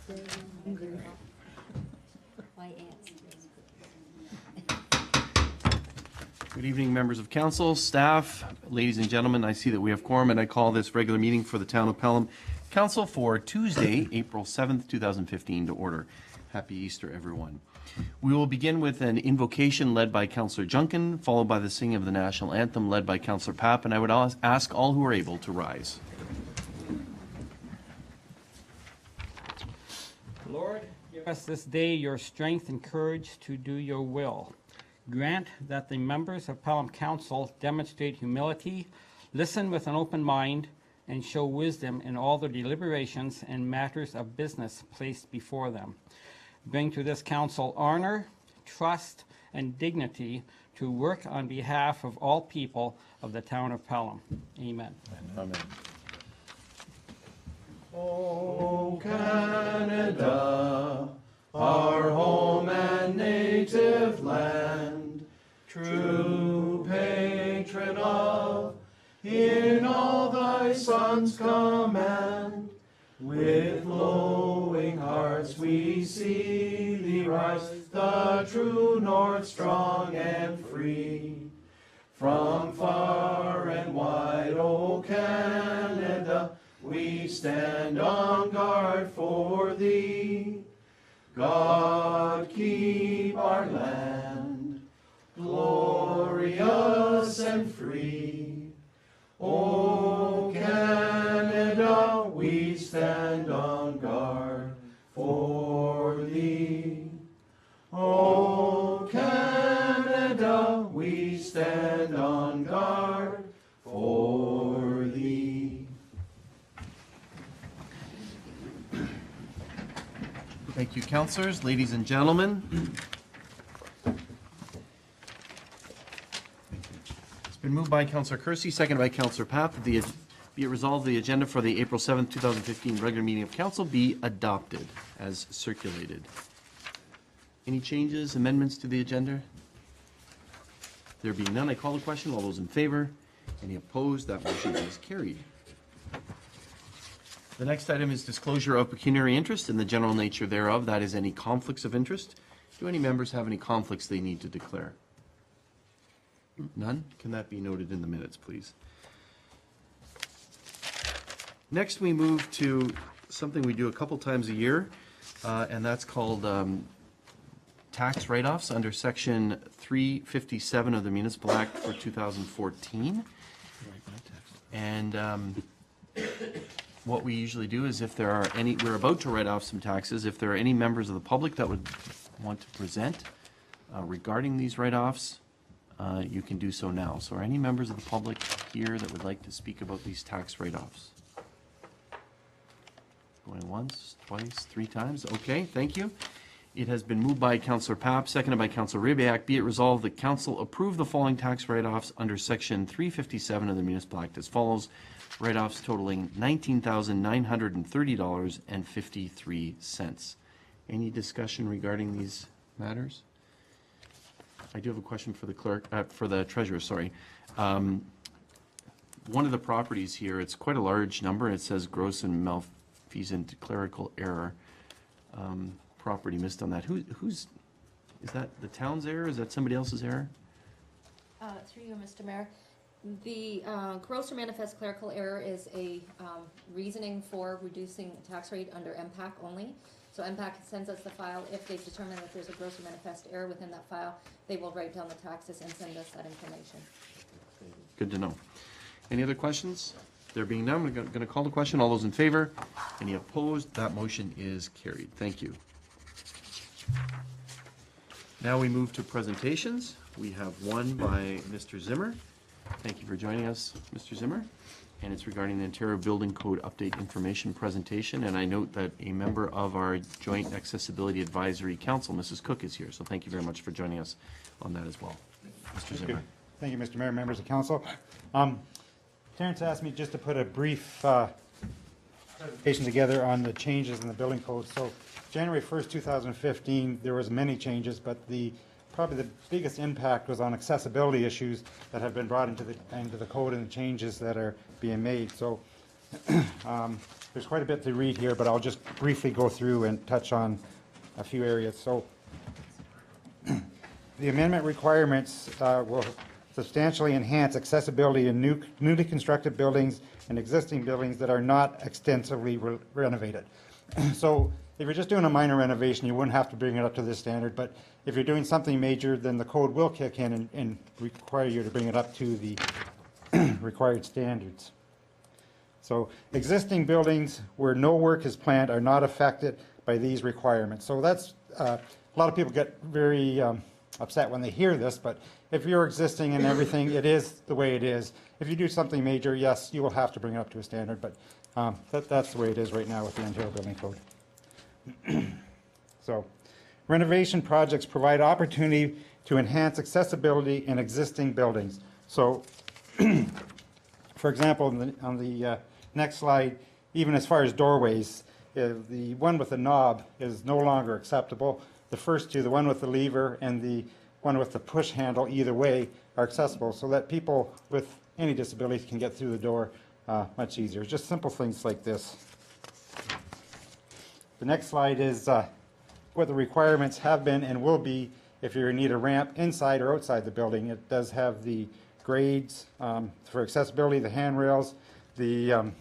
Good evening, members of council, staff, ladies and gentlemen. I see that we have quorum, and I call this regular meeting for the town of Pelham Council for Tuesday, April 7th, 2015 to order. Happy Easter, everyone. We will begin with an invocation led by Councillor Junkin, followed by the singing of the national anthem led by Councillor Papp, and I would ask all who are able to rise. Lord, give us this day your strength and courage to do your will. Grant that the members of Pelham Council demonstrate humility, listen with an open mind, and show wisdom in all their deliberations and matters of business placed before them. Bring to this council honor, trust, and dignity to work on behalf of all people of the town of Pelham. Amen. Amen. O Canada, our home and native land, true patron of, in all thy Son's command, with glowing hearts we see thee rise, the true north, strong and free. From far and wide, O Canada, we stand on guard for thee. God keep our land glorious and free. O Canada, we stand on guard for thee. O Canada, we stand on guard for thee. Thank you, councillors, ladies and gentlemen. It's been moved by Councillor Kersey, seconded by Councillor Papp, that be it resolved the agenda for the April 7th, 2015 regular meeting of council be adopted as circulated. Any changes, amendments to the agenda? There being none, I call the question. All those in favor? Any opposed? That motion is carried. The next item is disclosure of pecuniary interest and the general nature thereof. That is any conflicts of interest. Do any members have any conflicts they need to declare? None? Can that be noted in the minutes, please? Next, we move to something we do a couple times a year, and that's called tax write-offs under Section 357 of the Municipal Act for 2014. And what we usually do is if there are any, we're about to write off some taxes, if there are any members of the public that would want to present regarding these write-offs, you can do so now. So are any members of the public here that would like to speak about these tax write-offs? Going once, twice, three times? Okay, thank you. It has been moved by Councillor Papp, seconded by Councillor Rybak. Be it resolved that council approve the following tax write-offs under Section 357 of the Municipal Act as follows. Write-offs totaling $19,930.53. Any discussion regarding these matters? I do have a question for the clerk, for the treasurer, sorry. One of the properties here, it's quite a large number. It says gross and malfeasant clerical error. Property missed on that. Who's, is that the town's error? Is that somebody else's error? Through you, Mr. Mayor. The gross or manifest clerical error is a reasoning for reducing tax rate under MPAC only. So MPAC sends us the file. If they determine that there's a gross or manifest error within that file, they will write down the taxes and send us that information. Good to know. Any other questions? There being none, I'm going to call the question. All those in favor? Any opposed? That motion is carried. Thank you. Now we move to presentations. We have one by Mr. Zimmer. Thank you for joining us, Mr. Zimmer. And it's regarding the Ontario Building Code Update Information Presentation. And I note that a member of our Joint Accessibility Advisory Council, Mrs. Cook, is here. So thank you very much for joining us on that as well. Mr. Zimmer. Thank you, Mr. Mayor, members of council. Terrence asked me just to put a brief presentation together on the changes in the building code. So January 1st, 2015, there was many changes, but probably the biggest impact was on accessibility issues that have been brought into the code and the changes that are being made. So There's quite a bit to read here, but I'll just briefly go through and touch on a few areas. So the amendment requirements will substantially enhance accessibility in newly constructed buildings and existing buildings that are not extensively renovated. So if you're just doing a minor renovation, you wouldn't have to bring it up to this standard, but if you're doing something major, then the code will kick in and require you to bring it up to the required standards. So existing buildings where no work is planned are not affected by these requirements. So that's, a lot of people get very upset when they hear this, but if you're existing and everything, it is the way it is. If you do something major, yes, you will have to bring it up to a standard, but that's the way it is right now with the Ontario Building Code. So renovation projects provide opportunity to enhance accessibility in existing buildings. So for example, on the next slide, even as far as doorways, the one with the knob is no longer acceptable. The first two, the one with the lever and the one with the push handle either way, are accessible so that people with any disabilities can get through the door much easier. Just simple things like this. The next slide is what the requirements have been and will be if you need a ramp inside or outside the building. It does have the grades for accessibility, the handrails, the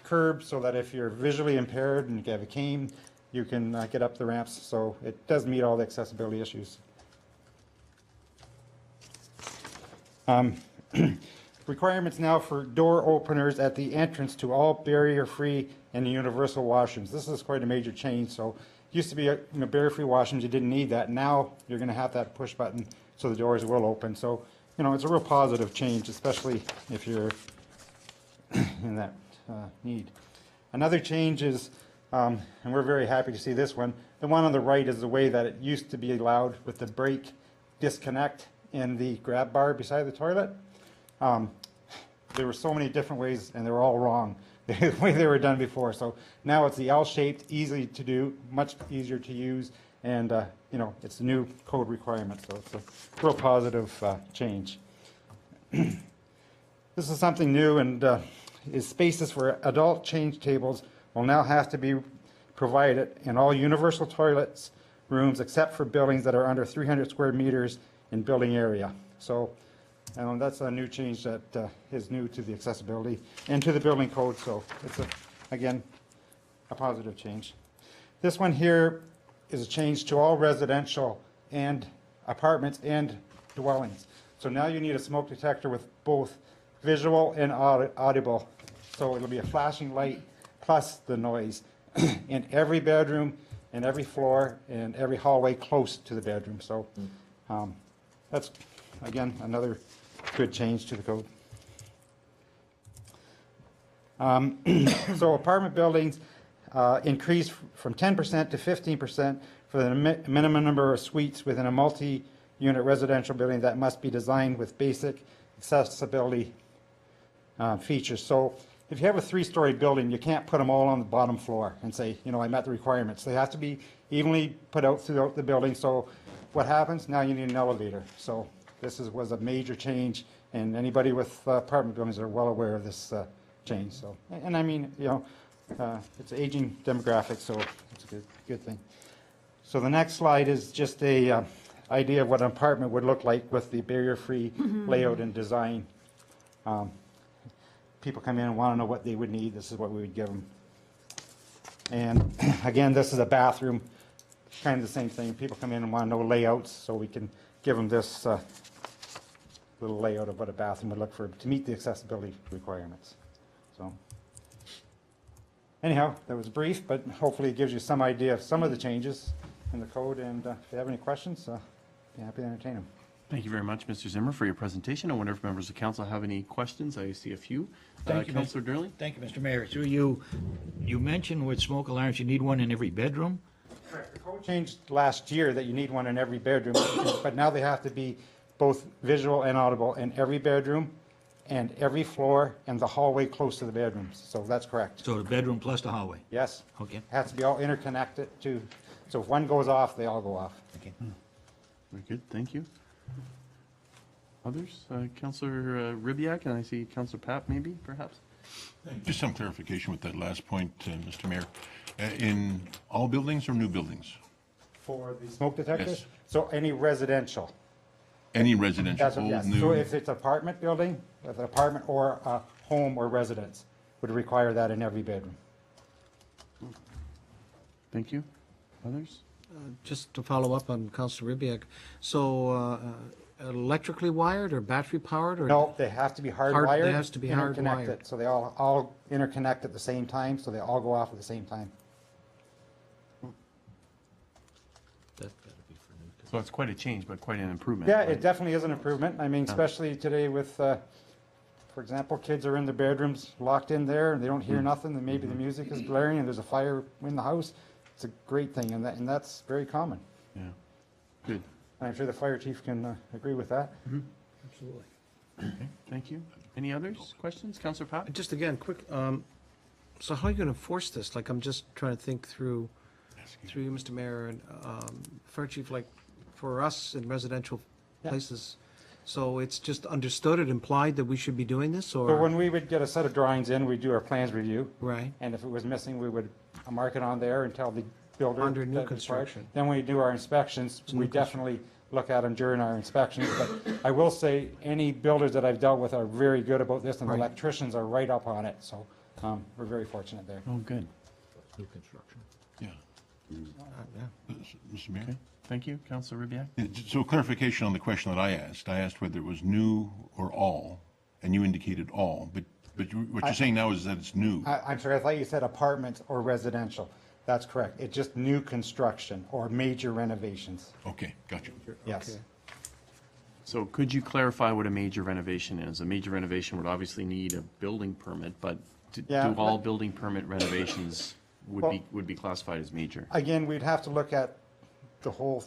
curb, so that if you're visually impaired and you have a cane, you can get up the ramps. So it does meet all the accessibility issues. Requirements now for door openers at the entrance to all barrier-free and universal washrooms. This is quite a major change. So it used to be barrier-free washrooms, you didn't need that. Now you're going to have that push button so the doors will open. So it's a real positive change, especially if you're in that need. Another change is, and we're very happy to see this one, the one on the right is the way that it used to be allowed with the brake disconnect in the grab bar beside the toilet. There were so many different ways and they were all wrong the way they were done before. So now it's the L-shaped, easy to do, much easier to use, and it's a new code requirement, so it's a real positive change. This is something new, and is spaces for adult change tables will now have to be provided in all universal toilets rooms except for buildings that are under 300 square meters in building area. So that's a new change that is new to the accessibility and to the building code, so it's, again, a positive change. This one here is a change to all residential and apartments and dwellings. So now you need a smoke detector with both visual and audible. So it'll be a flashing light plus the noise in every bedroom, in every floor, and every hallway close to the bedroom. So that's, again, another good change to the code. So apartment buildings increase from 10% to 15% for the minimum number of suites within a multi-unit residential building that must be designed with basic accessibility features. So if you have a 3-story building, you can't put them all on the bottom floor and say, I met the requirements. They have to be evenly put out throughout the building. So what happens? Now you need an elevator. So this was a major change, and anybody with apartment buildings are well aware of this change. So, and I mean, it's aging demographic, so it's a good thing. So the next slide is just a idea of what an apartment would look like with the barrier-free layout and design. People come in and want to know what they would need. This is what we would give them. And again, this is a bathroom, kind of the same thing. People come in and want to know layouts, so we can give them this little layout of what a bathroom would look for to meet the accessibility requirements. So anyhow, that was brief, but hopefully it gives you some idea of some of the changes in the code. And if you have any questions, I'd be happy to entertain them. Thank you very much, Mr. Zimmer, for your presentation. I wonder if members of council have any questions. I see a few. Thank you, Councillor Durley? Thank you, Mr. Mayor. Through you, you mentioned with smoke alarms, you need one in every bedroom? Correct. The code changed last year that you need one in every bedroom, but now they have to be both visual and audible in every bedroom and every floor and the hallway close to the bedrooms. So that's correct. So the bedroom plus the hallway? Yes. Okay. It has to be all interconnected too. So if one goes off, they all go off. Okay. Very good, thank you. Others? Councillor Ribbiak, and I see Councillor Papp maybe, perhaps? Just some clarification with that last point, Mr. Mayor. In all buildings or new buildings? For the smoke detectors? Yes. So any residential. Any residential, That's what, old, yes. new? So if it's apartment building, if an apartment or a home or residence, would require that in every bedroom. Thank you. Others? Just to follow up on Councilor Ribbiak, so electrically wired or battery powered or? No, they have to be hardwired. They has to be hardwired. interconnected. So they all interconnect at the same time, so they all go off at the same time. So it's quite a change, but quite an improvement. Yeah, right? it definitely is an improvement. I mean, especially today with, for example, kids are in their bedrooms, locked in there, and they don't hear nothing, and maybe the music is blaring, and there's a fire in the house. It's a great thing, and that's very common. Yeah. Good. And I'm sure the fire chief can agree with that. Absolutely. Okay, thank you. Any others? Questions? Councillor Pop? Just again, quick, so how are you going to enforce this? Like, I'm just trying to think through you, Mr. Mayor, and Fire Chief, like, for us in residential Yeah. places, so it's just understood, it implied that we should be doing this, So or? when we would get a set of drawings in, we'd do our plans review, Right, and if it was missing, we would mark it on there and tell the builder. Under new that it's required. construction. Then when we do our inspections, we definitely look at them during our inspections. But I will say, any builders that I've dealt with are very good about this, and the Right. electricians are right up on it, so we're very fortunate there. Oh, good. new construction. Yeah. Yeah. Mr. Mayor? Okay, thank you. Councillor Ribbiak? So clarification on the question that I asked. I asked whether it was new or all, and you indicated all, but what you're saying now is that it's new. I'm sorry, I thought you said apartments or residential. That's correct. It's just new construction or major renovations. Okay, gotcha. Yes. Okay. So could you clarify what a major renovation is? A major renovation would obviously need a building permit, but do Yeah, all but- building permit renovations would be classified as major? Again, we'd have to look at the whole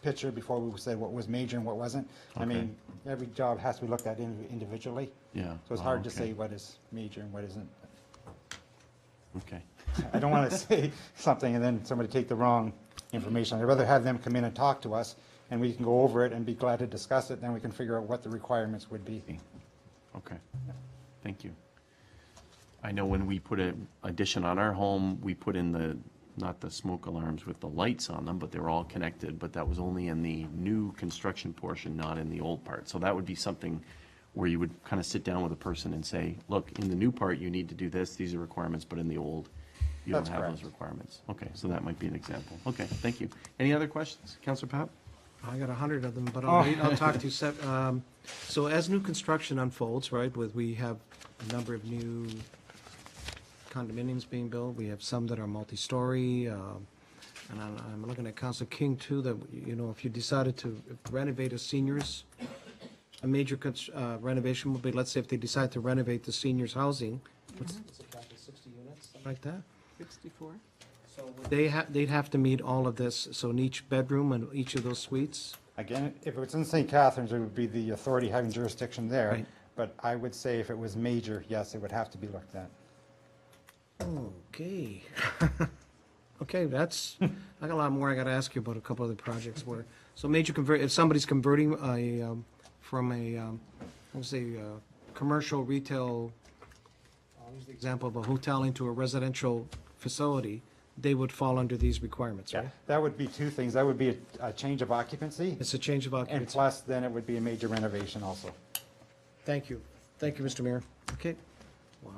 picture before we would say what was major and what wasn't. I Okay. mean, every job has to be looked at individually, Yeah. so it's Oh, hard to okay. say what is major and what isn't. Okay. I don't want to say something and then somebody take the wrong information. I'd rather have them come in and talk to us, and we can go over it and be glad to discuss it, then we can figure out what the requirements would be. Okay. Thank you. I know when we put an addition on our home, we put in not the smoke alarms with the lights on them, but they were all connected, but that was only in the new construction portion, not in the old part. So that would be something where you would kind of sit down with a person and say, look, in the new part, you need to do this, these are requirements, but in the old, you don't That's have correct. those requirements. Okay, so that might be an example. Okay, thank you. Any other questions? Councillor Pap? I got 100 of them, but I'll talk to you. So as new construction unfolds, right, we have a number of new condominiums being built. We have some that are multi-story, and I'm looking at Council King too, that, you know, if you decided to renovate a seniors, a major renovation would be, let's say if they decide to renovate the seniors' housing, what's it, 60 units, something like that? 64. So they'd have to meet all of this, so in each bedroom and each of those suites? Again, if it was in St. Catharines, it would be the authority having jurisdiction there. Right. But I would say if it was major, yes, it would have to be looked at. Okay. Okay, that's, I got a lot more I gotta ask you about a couple other projects where, so major if somebody's converting from a, let's say, commercial retail, I'll use the example of a hotel into a residential facility, they would fall under these requirements, right? That would be two things. That would be a change of occupancy, It's a change of and occupancy. plus then it would be a major renovation also. Thank you. Thank you, Mr. Mayor. Okay. Wow.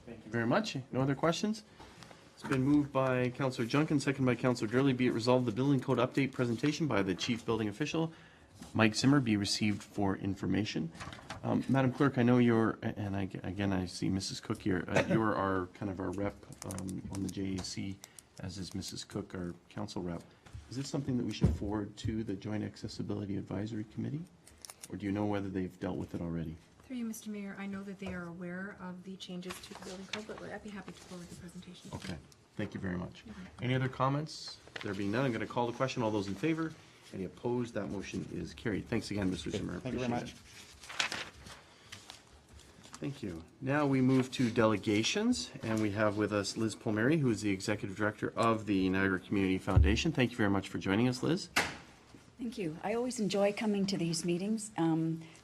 Thank you very much. No other questions? It's been moved by Councillor Junkin, second by Councillor Gurley. Be it resolved, the building code update presentation by the chief building official, Mike Zimmer, be received for information. Madam Clerk, I know you're, and again, I see Mrs. Cook here, you're our, kind of our rep on the JAC, as is Mrs. Cook, our council rep. Is this something that we should forward to the Joint Accessibility Advisory Committee? Or do you know whether they've dealt with it already? Through you, Mr. Mayor, I know that they are aware of the changes to the building code, but I'd be happy to forward the presentation. to Okay, them. thank you very much. Any other comments? There being none, I'm going to call the question. All those in favor? Any opposed? That motion is carried. Thanks again, Mr. Zimmer. Thank you very Appreciate much. it. Thank you. Now we move to delegations, and we have with us Liz Palmieri, who is the Executive Director of the Niagara Community Foundation. Thank you very much for joining us, Liz. Thank you. I always enjoy coming to these meetings,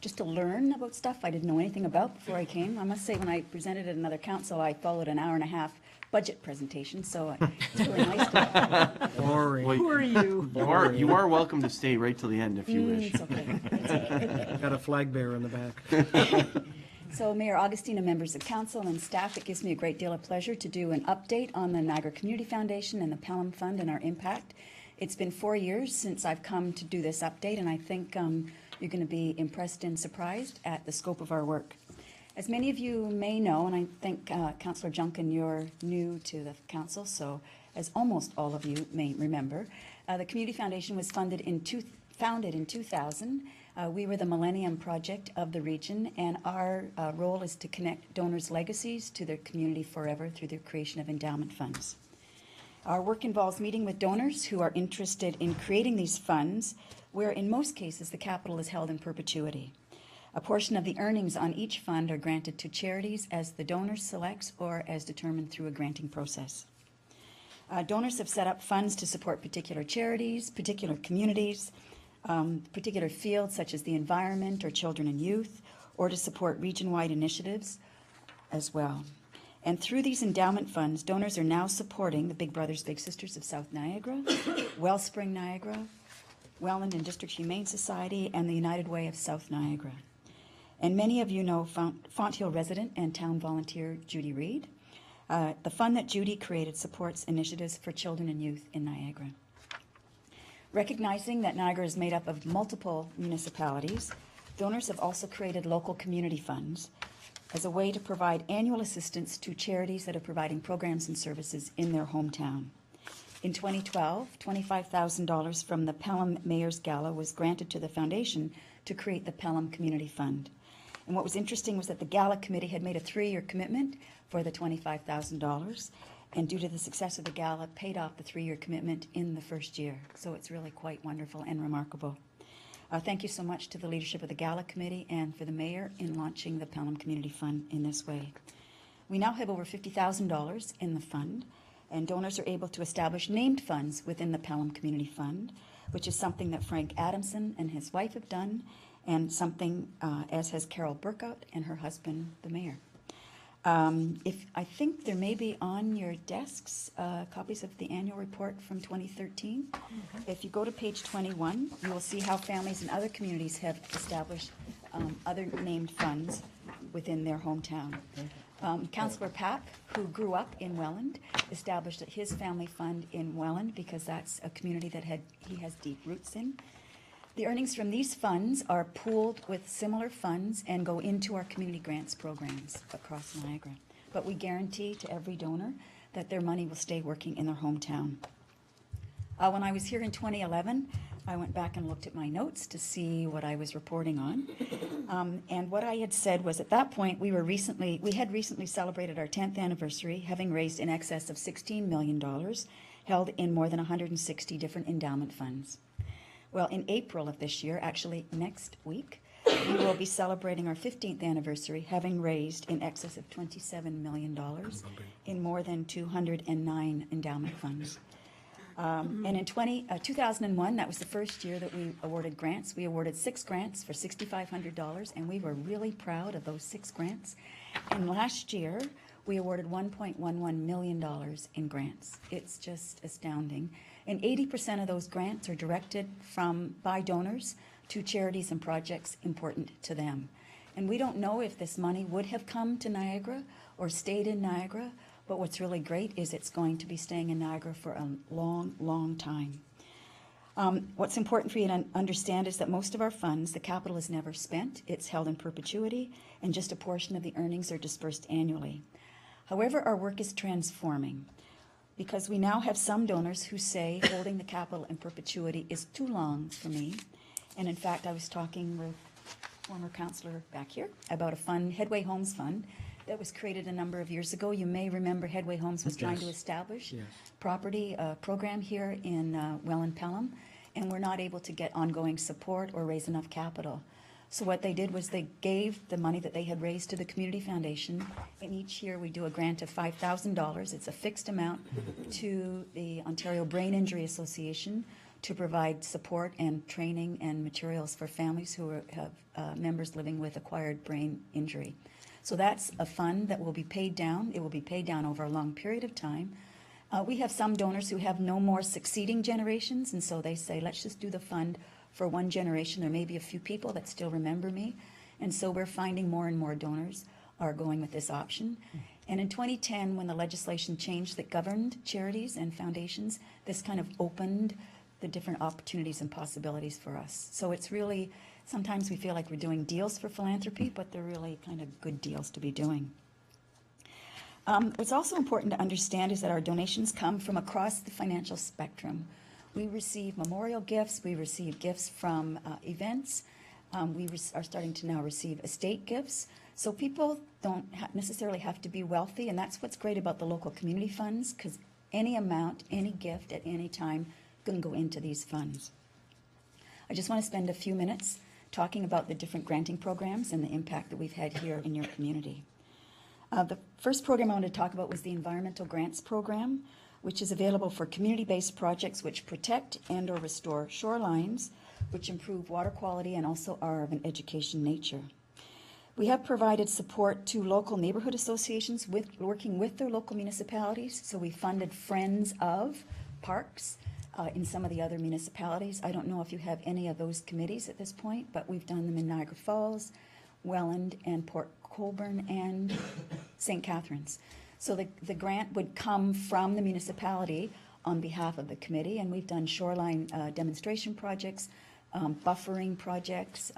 just to learn about stuff I didn't know anything about before I came. I must say, when I presented at another council, I followed an hour and a half budget presentation, so it's really nice to. Boring. Well, Who are you? you are welcome to stay right till the end if you wish. It's okay. It's okay. Got a flag bearer in the back. So Mayor Augustine and members of council and staff, it gives me a great deal of pleasure to do an update on the Niagara Community Foundation and the Pelham Fund and our impact. It's been 4 years since I've come to do this update, and I think you're going to be impressed and surprised at the scope of our work. As many of you may know, and I think Councillor Junkin, you're new to the council, so as almost all of you may remember, the Community Foundation was founded in 2000. We were the Millennium Project of the region, and our role is to connect donors' legacies to their community forever through the creation of endowment funds. Our work involves meeting with donors who are interested in creating these funds, where in most cases the capital is held in perpetuity. A portion of the earnings on each fund are granted to charities as the donor selects or as determined through a granting process. Donors have set up funds to support particular charities, particular communities, particular fields such as the environment or children and youth, or to support region-wide initiatives as well. And through these endowment funds, donors are now supporting the Big Brothers Big Sisters of South Niagara, Wellspring Niagara, Welland and District Humane Society, and the United Way of South Niagara. And many of you know Fonthill resident and town volunteer Judy Reed. The fund that Judy created supports initiatives for children and youth in Niagara. Recognizing that Niagara is made up of multiple municipalities, donors have also created local community funds as a way to provide annual assistance to charities that are providing programs and services in their hometown. In 2012, $25,000 from the Pelham Mayor's Gala was granted to the foundation to create the Pelham Community Fund. And what was interesting was that the Gala Committee had made a 3-year commitment for the $25,000, and due to the success of the Gala, paid off the 3-year commitment in the first year. So it's really quite wonderful and remarkable. Thank you so much to the leadership of the Gala Committee and for the Mayor in launching the Pelham Community Fund in this way. We now have over $50,000 in the fund, and donors are able to establish named funds within the Pelham Community Fund, which is something that Frank Adamson and his wife have done, and something as has Carol Burkout and her husband, the Mayor. I think there may be on your desks copies of the annual report from 2013. Mm-hmm. If you go to page 21, you will see how families in other communities have established other named funds within their hometown. Councillor Papp, who grew up in Welland, established his family fund in Welland because that's a community that he has deep roots in. The earnings from these funds are pooled with similar funds and go into our community grants programs across Niagara. But we guarantee to every donor that their money will stay working in their hometown. When I was here in 2011, I went back and looked at my notes to see what I was reporting on. And what I had said was at that point, we had recently celebrated our 10th anniversary, having raised in excess of $16 million, held in more than 160 different endowment funds. Well, in April of this year, actually next week, we will be celebrating our 15th anniversary, having raised in excess of $27 million in more than 209 endowment funds. And in 2001, that was the first year that we awarded grants. We awarded 6 grants for $6,500, and we were really proud of those 6 grants. And last year, we awarded $1.11 million in grants. It's just astounding. And 80% of those grants are directed by donors to charities and projects important to them. And we don't know if this money would have come to Niagara or stayed in Niagara, but what's really great is it's going to be staying in Niagara for a long, long time. What's important for you to understand is that most of our funds, the capital is never spent. It's held in perpetuity, and just a portion of the earnings are dispersed annually. However, our work is transforming, because we now have some donors who say holding the capital in perpetuity is too long for me. And in fact, I was talking with former councillor back here about a fund, Headway Homes Fund, that was created a number of years ago. You may remember Headway Homes was trying to establish property program here in Welland Pelham, and we're not able to get ongoing support or raise enough capital. So what they did was they gave the money that they had raised to the Community Foundation, and each year we do a grant of $5,000. It's a fixed amount to the Ontario Brain Injury Association to provide support and training and materials for families who have members living with acquired brain injury. So that's a fund that will be paid down. It will be paid down over a long period of time. We have some donors who have no more succeeding generations, and so they say, let's just do the fund for one generation. There may be a few people that still remember me, and so we're finding more and more donors are going with this option. And in 2010, when the legislation changed that governed charities and foundations, this kind of opened the different opportunities and possibilities for us. So it's really, sometimes we feel like we're doing deals for philanthropy, but they're really kind of good deals to be doing. What's also important to understand is that our donations come from across the financial spectrum. We receive memorial gifts, we receive gifts from events, we are starting to now receive estate gifts. So people don't necessarily have to be wealthy, and that's what's great about the local community funds, because any amount, any gift at any time can go into these funds. I just want to spend a few minutes talking about the different granting programs and the impact that we've had here in your community. The first program I wanted to talk about was the Environmental Grants Program, which is available for community-based projects which protect and or restore shorelines, which improve water quality and also are of an education nature. We have provided support to local neighborhood associations working with their local municipalities. So we funded Friends of Parks in some of the other municipalities. I don't know if you have any of those committees at this point, but we've done them in Niagara Falls, Welland, and Port Colborne, and St. Catharines. So the grant would come from the municipality on behalf of the committee, and we've done shoreline demonstration projects, buffering projects,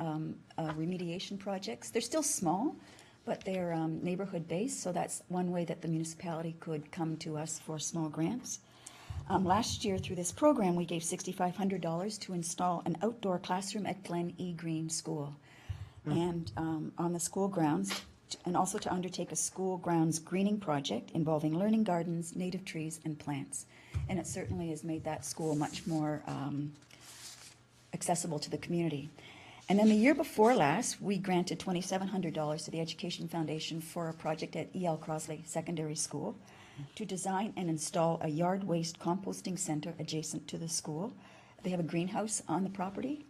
remediation projects. They're still small, but they're neighborhood-based, so that's one way that the municipality could come to us for small grants. Last year, through this program, we gave $6,500 to install an outdoor classroom at Glen E. Green School, and on the school grounds, and also to undertake a school grounds greening project involving learning gardens, native trees, and plants. And it certainly has made that school much more accessible to the community. And then the year before last, we granted $2,700 to the Education Foundation for a project at E.L. Crosley Secondary School to design and install a yard waste composting center adjacent to the school. They have a greenhouse on the property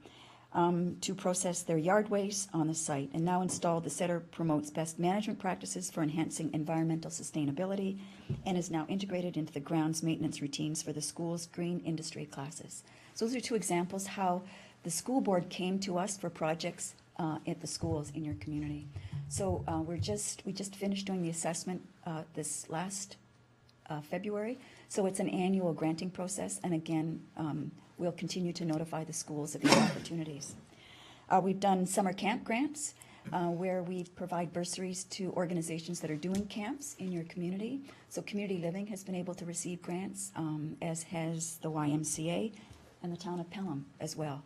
to process their yard waste on the site. And now installed, the center promotes best management practices for enhancing environmental sustainability and is now integrated into the grounds maintenance routines for the school's green industry classes. So those are two examples how the school board came to us for projects at the schools in your community. So we just finished doing the assessment this last February. So it's an annual granting process, and again, we'll continue to notify the schools of these opportunities. We've done summer camp grants, where we provide bursaries to organizations that are doing camps in your community. So Community Living has been able to receive grants, as has the YMCA and the town of Pelham as well.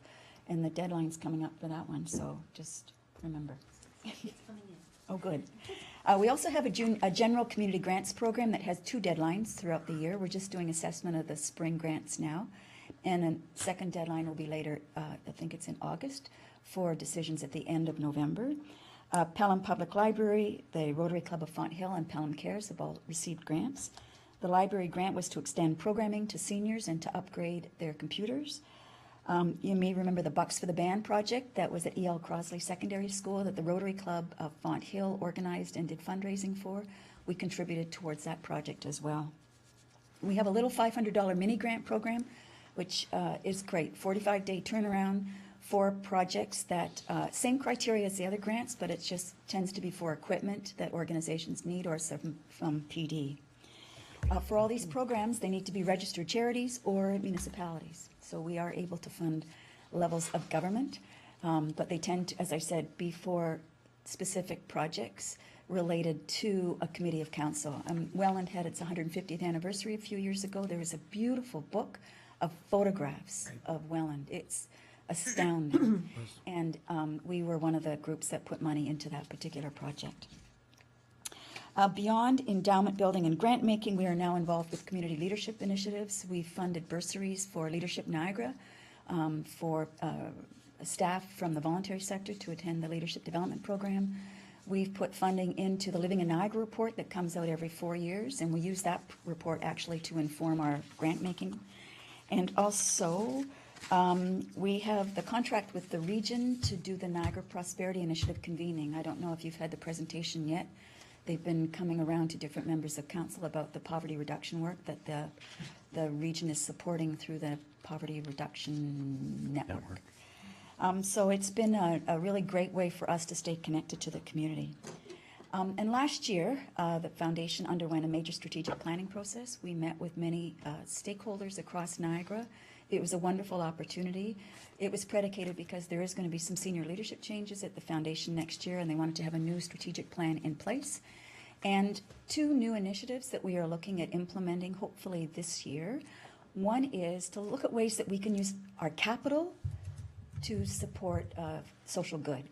And the deadline's coming up for that one, so just remember. It's coming in. Oh, good. We also have a general community grants program that has 2 deadlines throughout the year. We're just doing assessment of the spring grants now. And a second deadline will be later, I think it's in August, for decisions at the end of November. Pelham Public Library, the Rotary Club of Font Hill, and Pelham Cares have all received grants. The library grant was to extend programming to seniors and to upgrade their computers. You may remember the Bucks for the Band project that was at E.L. Crosley Secondary School that the Rotary Club of Font Hill organized and did fundraising for. We contributed towards that project as well. We have a little $500 mini grant program, which is great. 45-day turnaround for projects that, same criteria as the other grants, but it just tends to be for equipment that organizations need or some from PD. For all these programs, they need to be registered charities or municipalities. So we are able to fund levels of government, but they tend to, as I said, be for specific projects related to a committee of council. Welland had its 150th anniversary a few years ago. There was a beautiful book of photographs of Welland. It's astounding. And we were one of the groups that put money into that particular project. Beyond endowment building and grant making, we are now involved with community leadership initiatives. We've funded bursaries for Leadership Niagara, for staff from the voluntary sector to attend the leadership development program. We've put funding into the Living in Niagara report that comes out every 4 years, and we use that report actually to inform our grant making. And also, We have the contract with the region to do the Niagara Prosperity Initiative convening. I don't know if you've had the presentation yet. They've been coming around to different members of council about the poverty reduction work that the region is supporting through the Poverty Reduction Network. So it's been a really great way for us to stay connected to the community. And last year, the foundation underwent a major strategic planning process. We met with many stakeholders across Niagara. It was a wonderful opportunity. It was predicated because there is going to be some senior leadership changes at the foundation next year, and they wanted to have a new strategic plan in place. And 2 new initiatives that we are looking at implementing, hopefully this year. One is to look at ways that we can use our capital to support social good.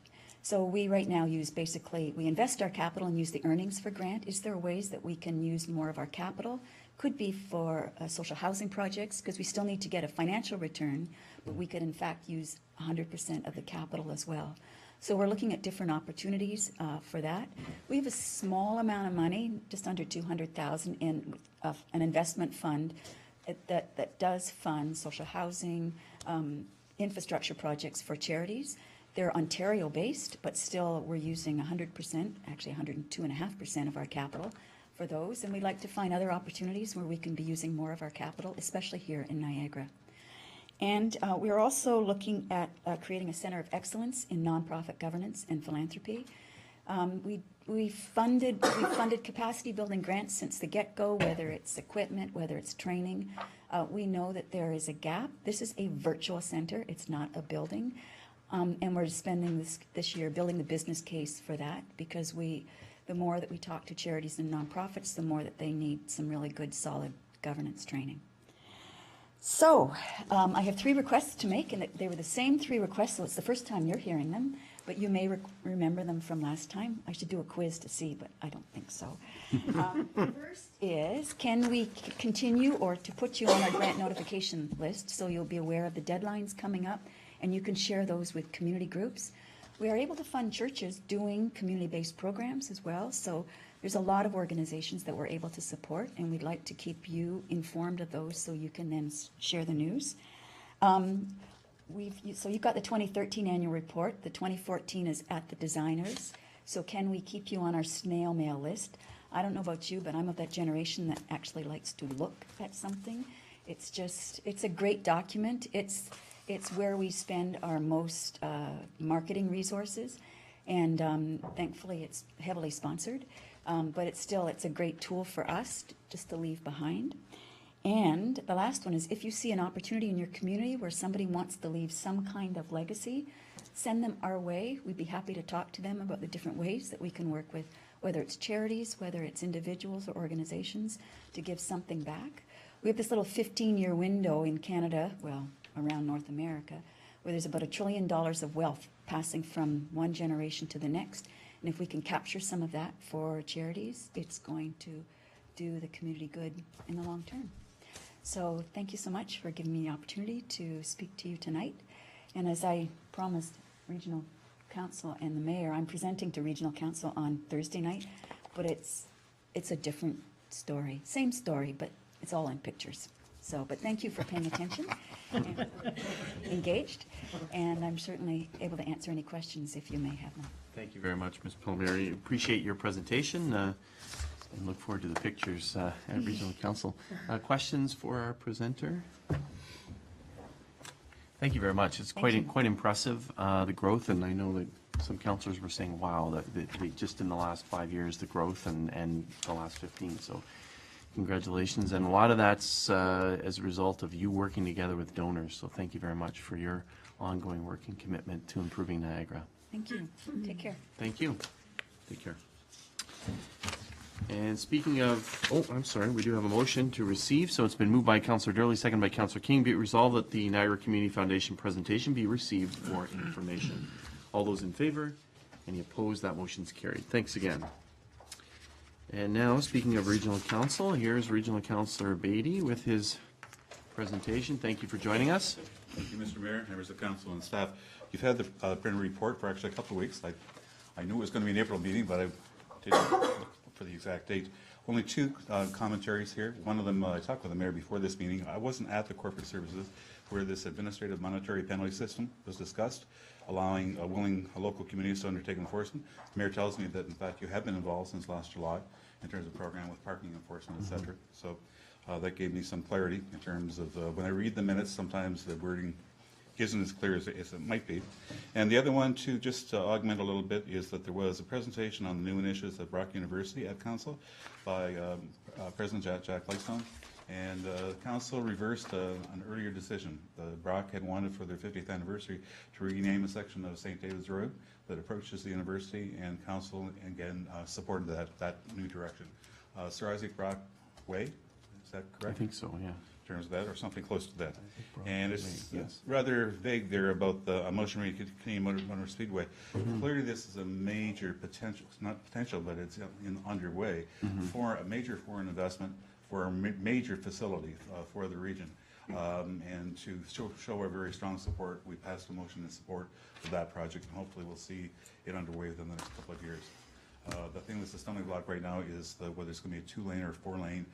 So we right now use we invest our capital and use the earnings for grant. Is there ways that we can use more of our capital? Could be for social housing projects, because we still need to get a financial return, but we could in fact use 100% of the capital as well. So we're looking at different opportunities for that. We have a small amount of money, just under $200,000 in an investment fund that does fund social housing, infrastructure projects for charities. They're Ontario-based, but still we're using 100%, actually 102.5% of our capital for those. And we'd like to find other opportunities where we can be using more of our capital, especially here in Niagara. And we're also looking at creating a center of excellence in nonprofit governance and philanthropy. We funded capacity building grants since the get-go, whether it's equipment, whether it's training. We know that there is a gap. This is a virtual center. It's not a building. And we're spending this year building the business case for that, because the more that we talk to charities and nonprofits, the more that they need some really good, solid governance training. So I have 3 requests to make, and they were the same 3 requests, so it's the first time you're hearing them, but you may remember them from last time. I should do a quiz to see, but I don't think so. First is, can we continue or to put you on our grant notification list so you'll be aware of the deadlines coming up, and you can share those with community groups. We are able to fund churches doing community-based programs as well, so there's a lot of organizations that we're able to support, and we'd like to keep you informed of those so you can then share the news. So you've got the 2013 annual report. The 2014 is at the designers. So can we keep you on our snail mail list? I don't know about you, but I'm of that generation that actually likes to look at something. It's a great document. It's where we spend our most marketing resources, and thankfully it's heavily sponsored. But it's a great tool for us just to leave behind. And the last one is, if you see an opportunity in your community where somebody wants to leave some kind of legacy, send them our way. We'd be happy to talk to them about the different ways that we can work with, whether it's charities, whether it's individuals or organizations, to give something back. We have this little 15-year window in Canada, well, around North America, where there's about $1 trillion of wealth passing from one generation to the next. And if we can capture some of that for charities, it's going to do the community good in the long term. So thank you so much for giving me the opportunity to speak to you tonight. And as I promised Regional Council and the Mayor, I'm presenting to Regional Council on Thursday night, but it's a different story. Same story, but it's all in pictures. So, but thank you for paying attention and engaged, and I'm certainly able to answer any questions if you may have them. Thank you very much, Ms. Palmieri. Appreciate your presentation and look forward to the pictures at Regional Council. Questions for our presenter? Thank you very much. It's quite impressive, the growth, and I know that some councillors were saying, wow, that just in the last 5 years, the growth and the last 15. So congratulations. And a lot of that's as a result of you working together with donors. So thank you very much for your ongoing work and commitment to improving Niagara. Thank you. Take care. Thank you. Take care. And speaking of, I'm sorry, we do have a motion to receive. So it's been moved by Councillor Durley, seconded by Councillor King. Be it resolved that the Niagara Community Foundation presentation be received for information. All those in favor? Any opposed? That motion's carried. Thanks again. And now, speaking of Regional Council, here's Regional Councillor Beatty with his presentation. Thank you for joining us. Thank you, Mr. Mayor, members of council and staff. You've had the printed report for actually a couple of weeks. I knew it was going to be an April meeting, but I didn't look for the exact date. Only 2 commentaries here. One of them, I talked with the mayor before this meeting. I wasn't at the corporate services. where this administrative monetary penalty system was discussed, allowing willing local communities to undertake enforcement. The mayor tells me that, in fact, you have been involved since last July in terms of program with parking enforcement, et cetera. So that gave me some clarity in terms of when I read the minutes, sometimes the wording isn't as clear as it might be. And the other one, to just augment a little bit, is that there was a presentation on the new initiatives at Brock University at Council by President Jack Lightstone. And Council reversed an earlier decision. Brock had wanted for their 50th anniversary to rename a section of St. David's Road that approaches the university, and Council again supported that new direction. Sir Isaac Brock Way, is that correct? I think so, yeah. In terms of that, or something close to that. Brock And Way, it's yes. rather vague there about the Motion Canadian Motor Speedway. Clearly, this is a major potential, it's not potential, but it's underway for a major foreign investment for a major facility for the region. And to show our very strong support, we passed a motion in support of that project, and hopefully we'll see it underway within the next couple of years. The thing that's a stumbling block right now is whether it's going to be a 2-lane or 4-lane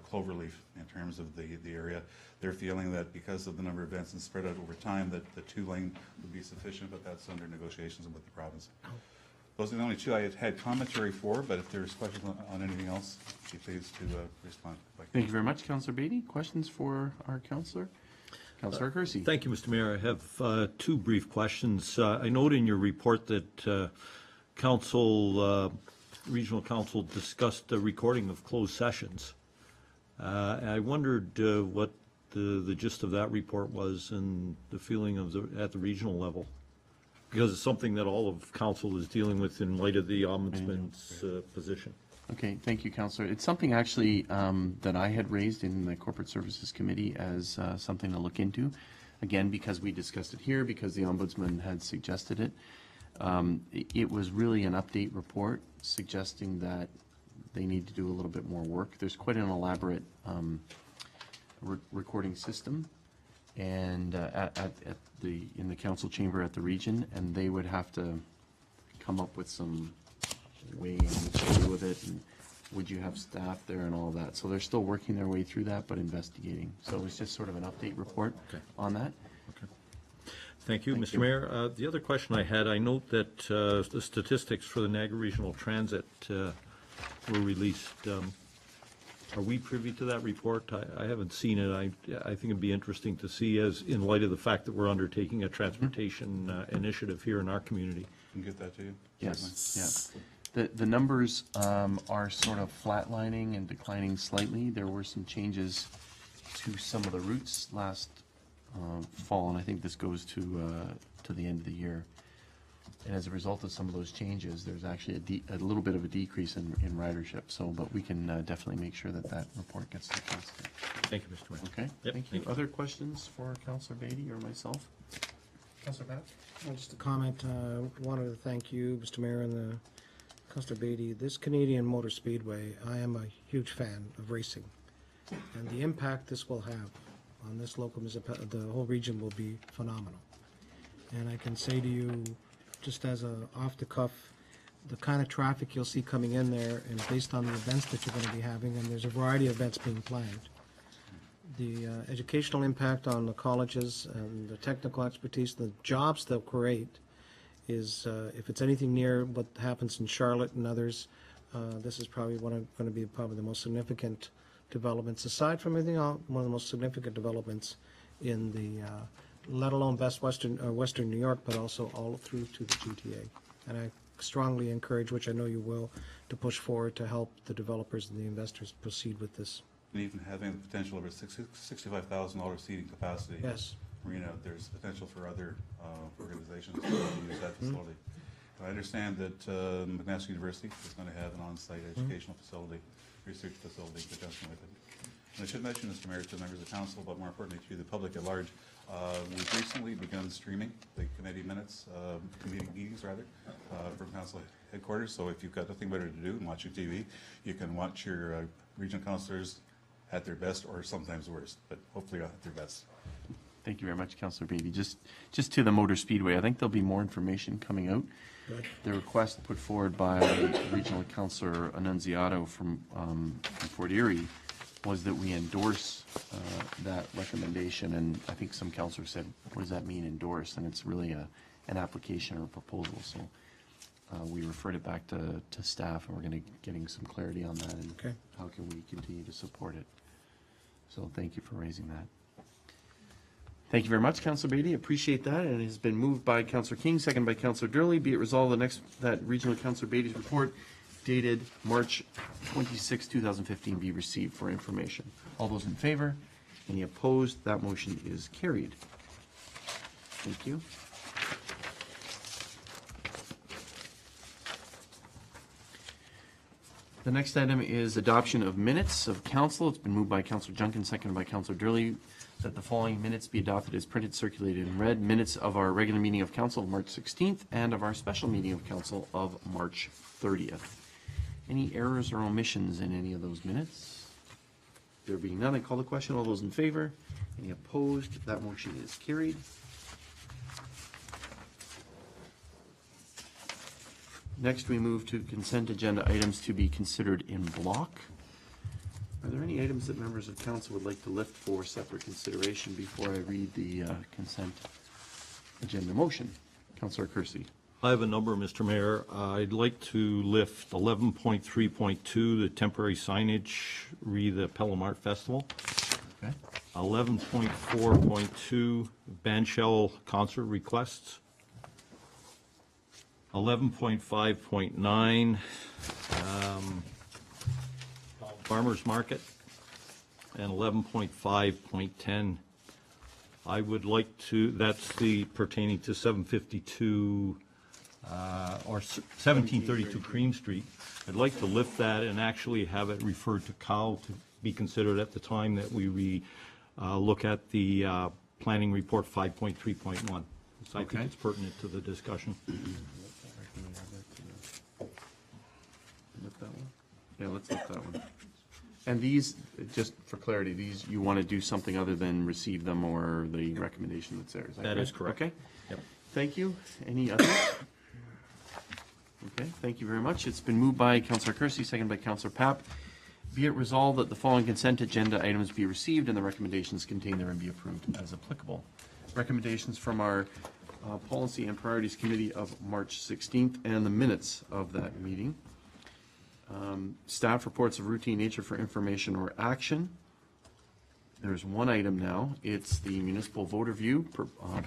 cloverleaf in terms of the area. They're feeling that because of the number of events and spread out over time, that the 2-lane would be sufficient, but that's under negotiations with the province. Those are the only two I had commentary for, but if there's questions on anything else, be pleased to respond. Thank you very much, Councillor Beatty. Questions for our councillor? Councillor Kersey. Thank you, Mr. Mayor. I have two brief questions. I note in your report that Regional Council discussed the recording of closed sessions. I wondered what the gist of that report was and the feeling of at the regional level, because it's something that all of council is dealing with in light of the ombudsman's position. Okay, thank you, Councillor. It's something actually that I had raised in the Corporate Services Committee as something to look into. Again, because we discussed it here, because the Ombudsman had suggested it. It was really an update report suggesting that they need to do a little bit more work. There's quite an elaborate recording system, and in the council chamber at the region, and they would have to come up with some way in which to deal with it, and would you have staff there and all of that. So they're still working their way through that, but investigating. So it was just sort of an update report on that. Thank you, Mr. Mayor. The other question I had, I note that the statistics for the Niagara Regional Transit were released. Are we privy to that report? I haven't seen it. I think it'd be interesting to see, as in light of the fact that we're undertaking a transportation initiative here in our community. Can get that to you? Yes, yeah. The numbers are sort of flatlining and declining slightly. There were some changes to some of the routes last fall, and I think this goes to the end of the year. And as a result of some of those changes, there's actually a little bit of a decrease in ridership. So, but we can definitely make sure that report gets to the council. Thank you, Mr. Mayor. Okay, Yep, thank you. Other questions for Councillor Beatty or myself? Councillor Pat? Just a comment, wanted to thank you, Mr. Mayor, and the Councillor Beatty. This Canadian Motor Speedway, I am a huge fan of racing, and the impact this will have on this local municipality, the whole region, will be phenomenal. And I can say to you, just as a off the cuff, the kind of traffic you'll see coming in there, and based on the events that you're going to be having, and there's a variety of events being planned, the educational impact on the colleges and the technical expertise, the jobs they'll create is, if it's anything near what happens in Charlotte and others, this is probably going to be probably the most significant developments, aside from everything else, one of the most significant developments in the, let alone Western New York, but also all through to the GTA. And I strongly encourage, which I know you will, to push forward to help the developers and the investors proceed with this. And even having the potential of a $65,000 seating capacity. Yes. Arena, there's potential for other organizations to use that facility. I understand that McMaster University is going to have an on-site educational facility, research facility in conjunction with it. And I should mention, Mr. Mayor, to members of council, but more importantly to the public at large, we've recently begun streaming the committee minutes, committee meetings rather, from council headquarters. So if you've got nothing better to do than watching TV, you can watch your regional councillors at their best, or sometimes worst, but hopefully at their best. Thank you very much, Councillor Beatty. Just to the Motor Speedway, I think there'll be more information coming out. Good. The request put forward by Regional Councillor Annunziato from Fort Erie was that we endorse that recommendation, and I think some counselors said, what does that mean, endorse? And it's really an application or a proposal, so we referred it back to staff, and we're going to getting some clarity on that, and Okay. how can we continue to support it. So thank you for raising that. Thank you very much, Councillor Beatty. Appreciate that. And it has been moved by Councillor King, seconded by Councillor Durley. Be it resolved that Regional Councillor Beatty's report dated March 26, 2015 be received for information. All those in favor? Any opposed? That motion is carried. Thank you. The next item is adoption of minutes of council. It's been moved by Councillor Junkin, seconded by Councillor Durley, that the following minutes be adopted as printed, circulated, and read. Minutes of our regular meeting of council of March 16th and of our special meeting of council of March 30th. Any errors or omissions in any of those minutes? There being none, I call the question. All those in favor? Any opposed? That motion is carried. Next, we move to consent agenda items to be considered in block. Are there any items that members of council would like to lift for separate consideration before I read the consent agenda motion? Councillor Kersey. I have a number, Mr. Mayor. I'd like to lift 11.3.2, the temporary signage re the Pelham Art Festival. Okay. 11.4.2, bandshell concert requests. 11.5.9, farmers market, and 11.5.10. I would like to, that's the pertaining to 752 or 1732 Cream Street. I'd like to lift that and actually have it referred to Cal to be considered at the time that we look at the planning report 5.3.1. So I think it's pertinent to the discussion. Lift that one? Yeah, let's lift that one. And these, just for clarity, these, you want to do something other than receive them or the recommendation that's there? That is correct. Okay. Yep. Thank you. Any others? Okay, thank you very much. It's been moved by Councillor Kersey, seconded by Councillor Papp. Be it resolved that the following consent agenda items be received and the recommendations contained therein be approved as applicable. Recommendations from our Policy and Priorities Committee of March 16th and the minutes of that meeting. Staff reports of routine nature for information or action. There's one item now. It's the municipal voter view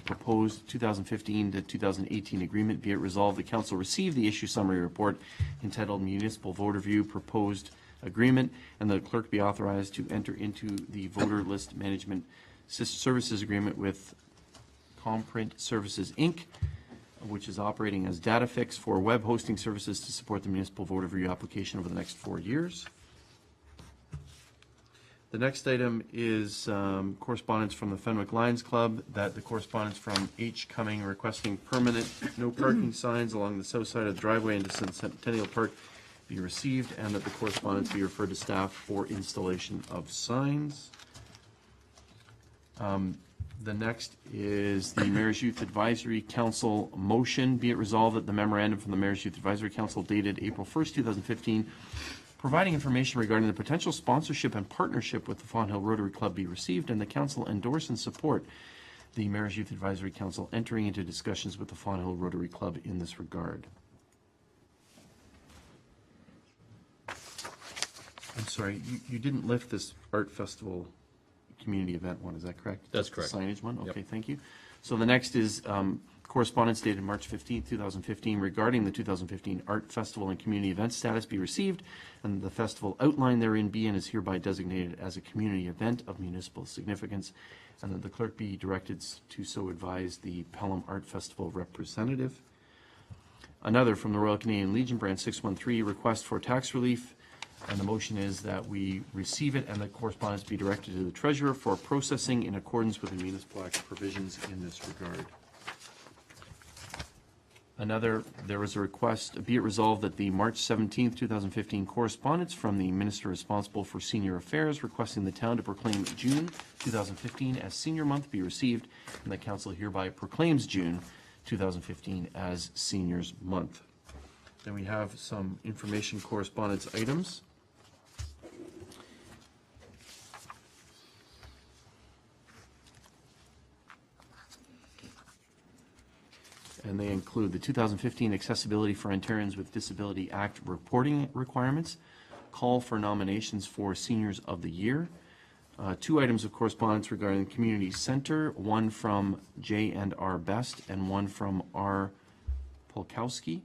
proposed 2015 to 2018 agreement. Be it resolved the council receive the issue summary report entitled Municipal Voter View Proposed Agreement, and the clerk be authorized to enter into the voter list management services agreement with Comprint Services, Inc., which is operating as DataFix for web hosting services to support the municipal voter view application over the next 4 years. The next item is correspondence from the Fenwick Lions Club, that the correspondence from H. Cumming requesting permanent no parking signs along the south side of the driveway into Centennial Park be received, and that the correspondence be referred to staff for installation of signs. The next is the Mayor's Youth Advisory Council motion. Be it resolved that the memorandum from the Mayor's Youth Advisory Council dated April 1st, 2015, providing information regarding the potential sponsorship and partnership with the Fawn Hill Rotary Club be received, and the council endorse and support the Mayor's Youth Advisory Council entering into discussions with the Fawn Hill Rotary Club in this regard. I'm sorry, you didn't lift this art festival community event one, is that correct? That's correct. The signage one? Yep. Okay, thank you. So the next is correspondence dated March 15th, 2015 regarding the 2015 Art Festival and Community Event status be received, and the festival outlined therein be and is hereby designated as a community event of municipal significance, and that the clerk be directed to so advise the Pelham Art Festival representative. Another from the Royal Canadian Legion, Branch 613, request for tax relief. And the motion is that we receive it and the correspondence be directed to the treasurer for processing in accordance with the Municipal Act provisions in this regard. Another, there was a request, be it resolved that the March 17th, 2015 correspondence from the Minister responsible for Senior Affairs requesting the town to proclaim June 2015 as Senior Month be received, and the council hereby proclaims June 2015 as Seniors Month. Then we have some information correspondence items. And they include the 2015 Accessibility for Ontarians with Disability Act reporting requirements, call for nominations for Seniors of the Year, 2 items of correspondence regarding the community center, one from J&R Best and one from R. Polkowski.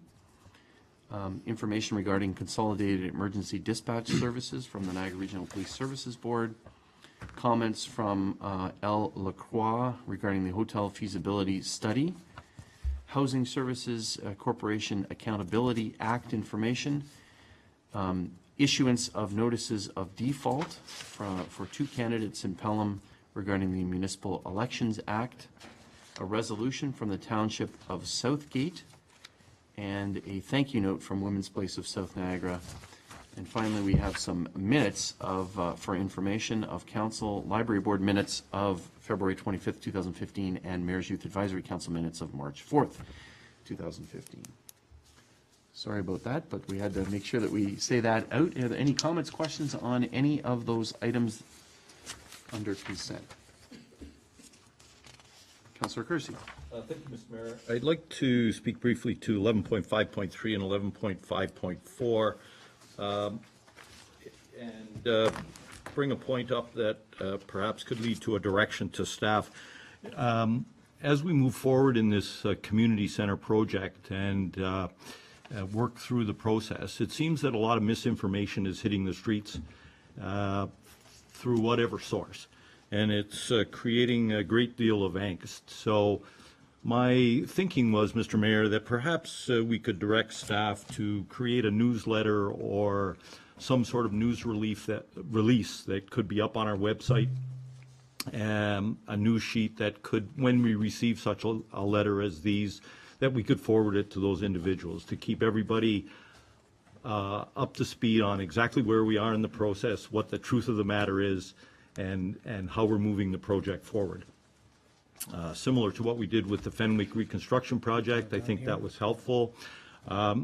Information regarding consolidated emergency dispatch services from the Niagara Regional Police Services Board. Comments from L. Lacroix regarding the hotel feasibility study. Housing Services Corporation Accountability Act information. Issuance of notices of default for 2 candidates in Pelham regarding the Municipal Elections Act. A resolution from the Township of Southgate, and a thank you note from Women's Place of South Niagara. And finally, we have some minutes of, for information, of Council Library Board minutes of February 25th, 2015, and Mayor's Youth Advisory Council minutes of March 4th, 2015. Sorry about that, but we had to make sure that we say that out. Are there any comments, questions on any of those items under consent? Councillor Kersey. Thank you, Mr. Mayor. I'd like to speak briefly to 11.5.3 and 11.5.4 and bring a point up that perhaps could lead to a direction to staff. As we move forward in this community center project and work through the process, it seems that a lot of misinformation is hitting the streets through whatever source, and it's creating a great deal of angst. So my thinking was, Mr. Mayor, that perhaps we could direct staff to create a newsletter or some sort of news release that could be up on our website, a news sheet that could, when we receive such a letter as these, that we could forward it to those individuals to keep everybody up to speed on exactly where we are in the process, what the truth of the matter is, and how we're moving the project forward. Similar to what we did with the Fenwick Reconstruction Project, I think that was helpful.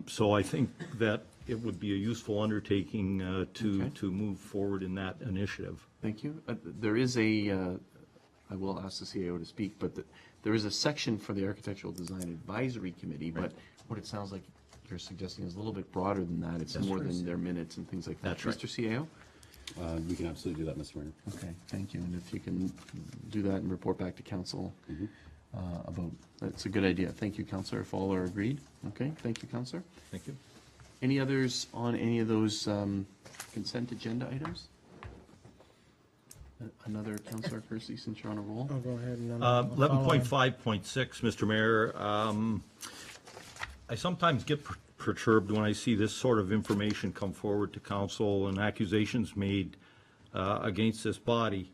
So I think that it would be a useful undertaking to move forward in that initiative. Thank you. There is a, I will ask the CAO to speak, but there is a section for the Architectural Design Advisory Committee, but what it sounds like you're suggesting is a little bit broader than that. It's more than their minutes and things like that. That's right. Mr. CAO? We can absolutely do that, Mr. Mayor. Okay, thank you. And if you can do that and report back to council about, that's a good idea. Thank you, Councillor, if all are agreed. Okay, thank you, Councillor. Thank you. Any others on any of those consent agenda items? Another Councillor Kersey, since you're on a roll. I'll go ahead and. 11.5.6, Mr. Mayor. I sometimes get perturbed when I see this sort of information come forward to council and accusations made against this body,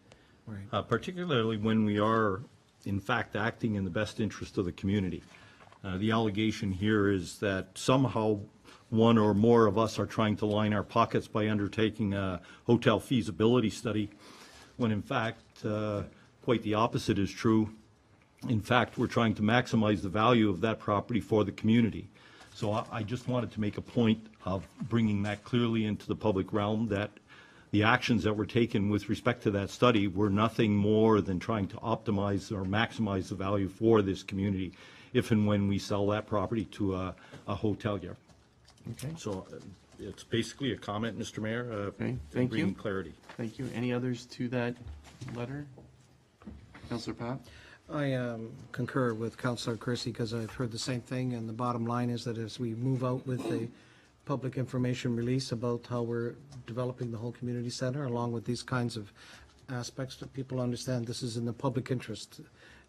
Right. particularly when we are, in fact, acting in the best interest of the community. The allegation here is that somehow one or more of us are trying to line our pockets by undertaking a hotel feasibility study, when in fact, quite the opposite is true. In fact, we're trying to maximize the value of that property for the community. So I just wanted to make a point of bringing that clearly into the public realm, that the actions that were taken with respect to that study were nothing more than trying to optimize or maximize the value for this community if and when we sell that property to a hotelier. Okay. So it's basically a comment, Mr. Mayor. Okay, thank you. Bringing clarity. Thank you. Any others to that letter? Councillor Papp? I concur with Councillor Kersey because I've heard the same thing, and the bottom line is that as we move out with the public information release about how we're developing the whole community center, along with these kinds of aspects, that people understand this is in the public interest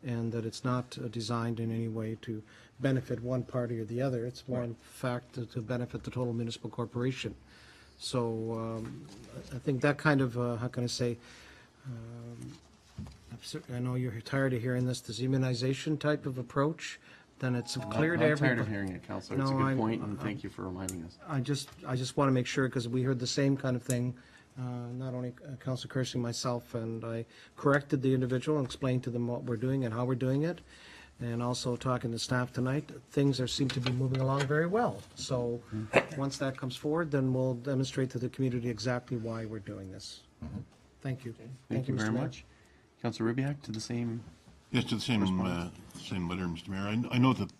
and that it's not designed in any way to benefit one party or the other. It's more in fact to benefit the total municipal corporation. So I think that kind of, how can I say, I know you're tired of hearing this immunization type of approach, then it's clear to everybody. I'm tired of hearing it, Councillor. It's a good point, and thank you for reminding us. I just want to make sure, because we heard the same kind of thing, not only Councillor Kersey, myself, and I corrected the individual and explained to them what we're doing and how we're doing it, and also talking to staff tonight. Things seem to be moving along very well. So once that comes forward, then we'll demonstrate to the community exactly why we're doing this. Thank you. Thank you Mr. very Mayor. much. Councillor Ribbiak, to the same Yes, to the same letter, Mr. Mayor. I know that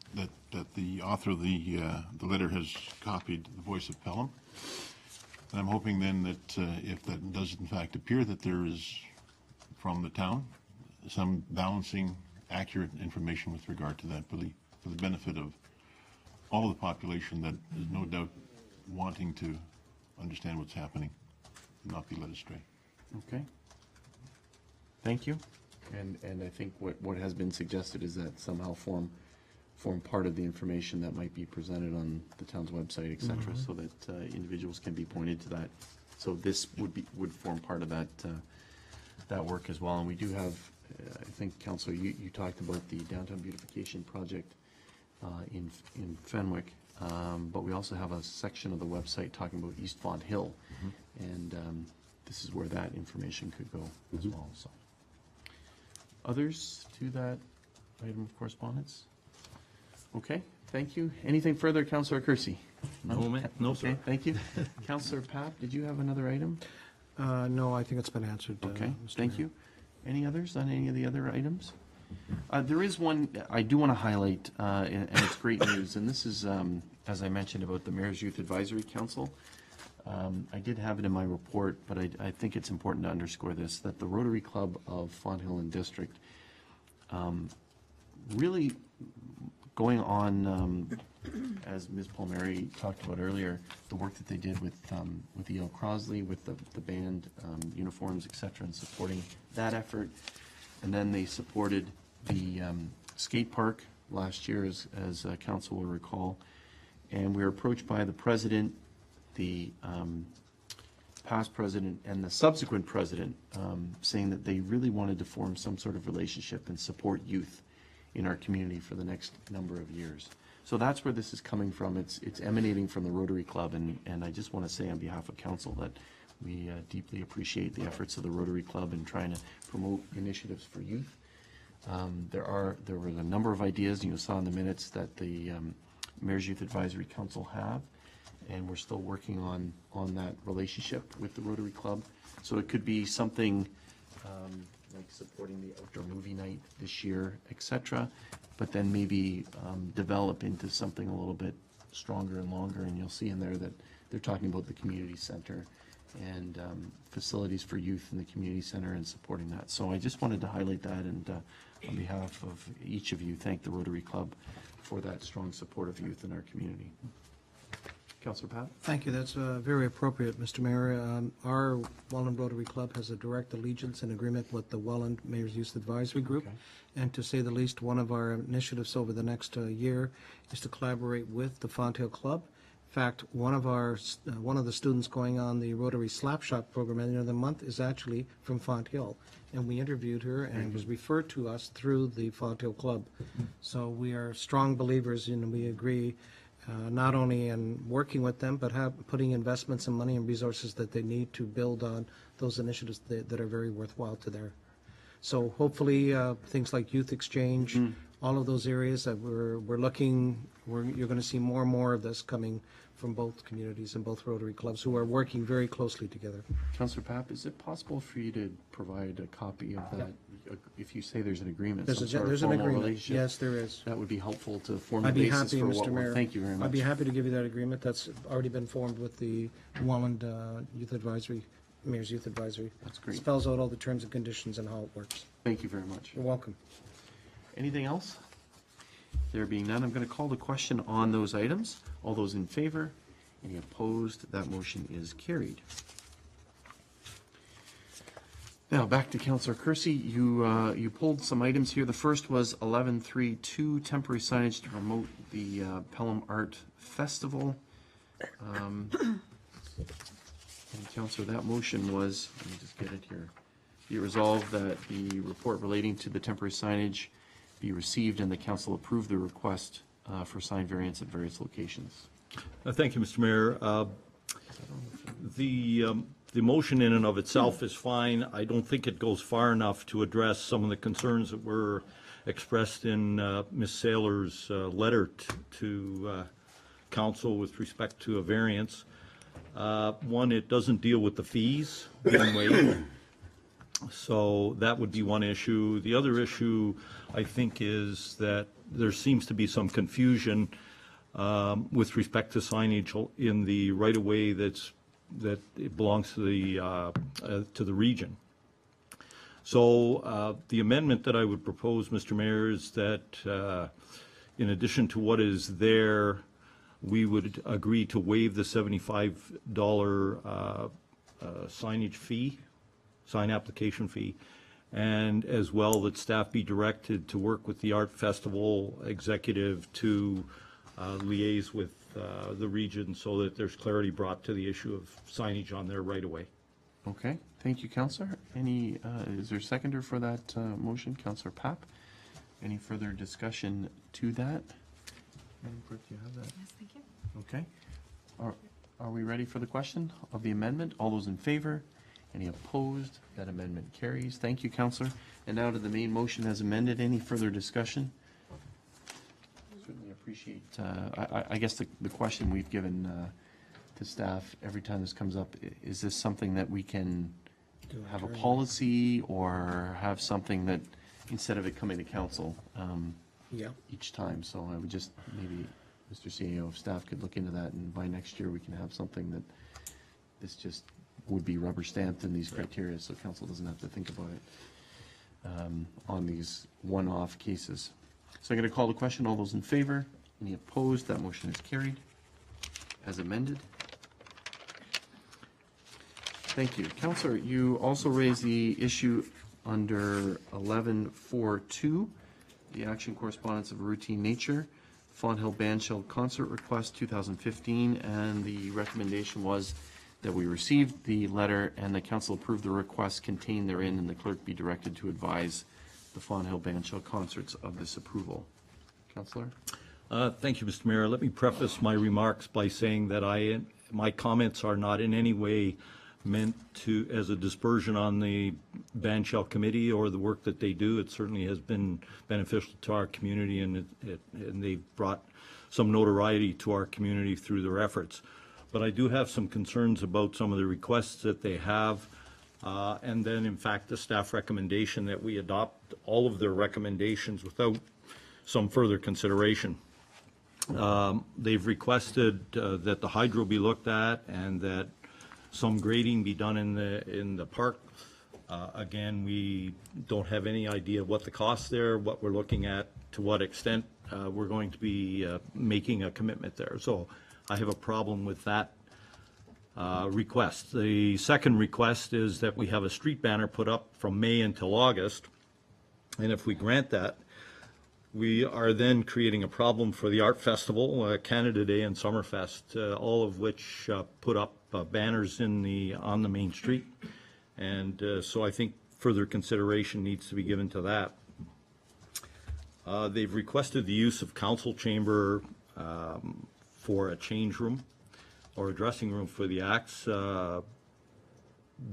the author of the letter has copied the voice of Pelham. And I'm hoping then that if that does in fact appear that there is, from the town, some balancing, accurate information with regard to that belief, for the benefit of all of the population that is no doubt wanting to understand what's happening and not be led astray. Okay. Thank you. And I think what has been suggested is that somehow form part of the information that might be presented on the town's website, et cetera, so that individuals can be pointed to that. So this would form part of that work as well. And we do have, I think, Councilor, you talked about the downtown beautification project in Fenwick, but we also have a section of the website talking about East Font Hill, and this is where that information could go as well. So, others to that item of correspondence? Okay, thank you. Anything further, Councilor Kersey? No, sir. Okay, thank you. Councilor Papp, did you have another item? No, I think it's been answered. Okay, Mr. thank Mayor. you. Any others on any of the other items? There is one I do want to highlight, and it's great news, and this is, as I mentioned, about the Mayor's Youth Advisory Council. I did have it in my report, but I think it's important to underscore this, that the Rotary Club of Fonthill and District really going on, as Ms. Palmieri talked about earlier, the work that they did with E.L. Crosley, with the band uniforms, et cetera, and supporting that effort. And then they supported the skate park last year, as council will recall. And we were approached by the president, the past president, and the subsequent president, saying that they really wanted to form some sort of relationship and support youth in our community for the next number of years. So that's where this is coming from. It's emanating from the Rotary Club, and I just want to say on behalf of council that we deeply appreciate the efforts of the Rotary Club in trying to promote initiatives for youth. There were a number of ideas you saw in the minutes that the Mayor's Youth Advisory Council have, and we're still working on that relationship with the Rotary Club. So it could be something like supporting the outdoor movie night this year, et cetera, but then maybe develop into something a little bit stronger and longer. And you'll see in there that they're talking about the community center and facilities for youth in the community center and supporting that. So I just wanted to highlight that, and on behalf of each of you, thank the Rotary Club for that strong support of youth in our community. Councilor Pat? Thank you. That's very appropriate, Mr. Mayor. Our Welland Rotary Club has a direct allegiance and agreement with the Welland Mayor's Youth Advisory Group. Okay. And to say the least, one of our initiatives over the next year is to collaborate with the Fonthill Club. In fact, one of the students going on the Rotary Slapshot program at the end of the month is actually from Fonthill. And we interviewed her and was referred to us through the Fonthill Club. So we are strong believers, and we agree not only in working with them, but putting investments and money and resources that they need to build on those initiatives that are very worthwhile to their. So hopefully, things like youth exchange, all of those areas that you're going to see more and more of this coming from both communities and both Rotary clubs who are working very closely together. Councilor Papp, is it possible for you to provide a copy of that? If you say there's an agreement, some sort of There's an formal agreement. relationship? Yes, there is. That would be helpful to form the I'd be basis happy, for what Mr. we're. Mayor. Thank you very much. I'd be happy to give you that agreement. That's already been formed with the Welland Youth Advisory, Mayor's Youth Advisory. That's great. Spells out all the terms and conditions and how it works. Thank you very much. You're welcome. Anything else? There being none, I'm going to call the question on those items. All those in favor? Any opposed? That motion is carried. Now, back to Councillor Kersey. You pulled some items here. The first was 11.3.2, temporary signage to promote the Pelham Art Festival. And Councillor, that motion was, let me just get it here. Be resolved that the report relating to the temporary signage be received and the council approve the request for sign variance at various locations. Thank you, Mr. Mayor. The motion in and of itself is fine. I don't think it goes far enough to address some of the concerns that were expressed in Ms. Saylor's letter to council with respect to a variance. One, it doesn't deal with the fees being waived. So that would be one issue. The other issue, I think, is that there seems to be some confusion with respect to signage in the right-of-way that it belongs to the region. So the amendment that I would propose, Mr. Mayor, is that in addition to what is there, we would agree to waive the $75 signage fee, sign application fee, and as well that staff be directed to work with the Art Festival executive to liaise with the region so that there's clarity brought to the issue of signage on their right-of-way. Okay, thank you, Councillor. Is there a seconder for that motion? Councillor Papp? Any further discussion to that? Madam Clerk, do you have that? Yes, thank you. Okay. Are we ready for the question of the amendment? All those in favor? Any opposed? That amendment carries. Thank you, Councillor. And now to the main motion as amended. Any further discussion? Certainly appreciate, I guess the question we've given to staff every time this comes up, is this something that we can have a policy or have something that, instead of it coming to council Yeah. each time? So I would just, maybe, Mr. CEO, if staff could look into that, and by next year we can have something that this just would be rubber stamped in these criteria, so council doesn't have to think about it on these one-off cases. So I'm going to call the question. All those in favor? Any opposed? That motion is carried as amended. Thank you. Councillor, you also raised the issue under 11.4.2, the action correspondence of a routine nature, Fonthill Bandshell concert request 2015, and the recommendation was that we received the letter and the council approved the request contained therein, and the clerk be directed to advise the Fonthill Bandshell concerts of this approval. Councillor? Thank you, Mr. Mayor. Let me preface my remarks by saying that my comments are not in any way meant as a dispersion on the Bandshell Committee or the work that they do. It certainly has been beneficial to our community, and they've brought some notoriety to our community through their efforts. But I do have some concerns about some of the requests that they have, and then, in fact, the staff recommendation that we adopt all of their recommendations without some further consideration. They've requested that the hydro be looked at and that some grading be done in the park. Again, we don't have any idea what the costs there, what we're looking at, to what extent we're going to be making a commitment there. So I have a problem with that request. The second request is that we have a street banner put up from May until August, and if we grant that, we are then creating a problem for the Art Festival, Canada Day, and Summerfest, all of which put up banners on the main street, and so I think further consideration needs to be given to that. They've requested the use of council chamber for a change room or a dressing room for the acts.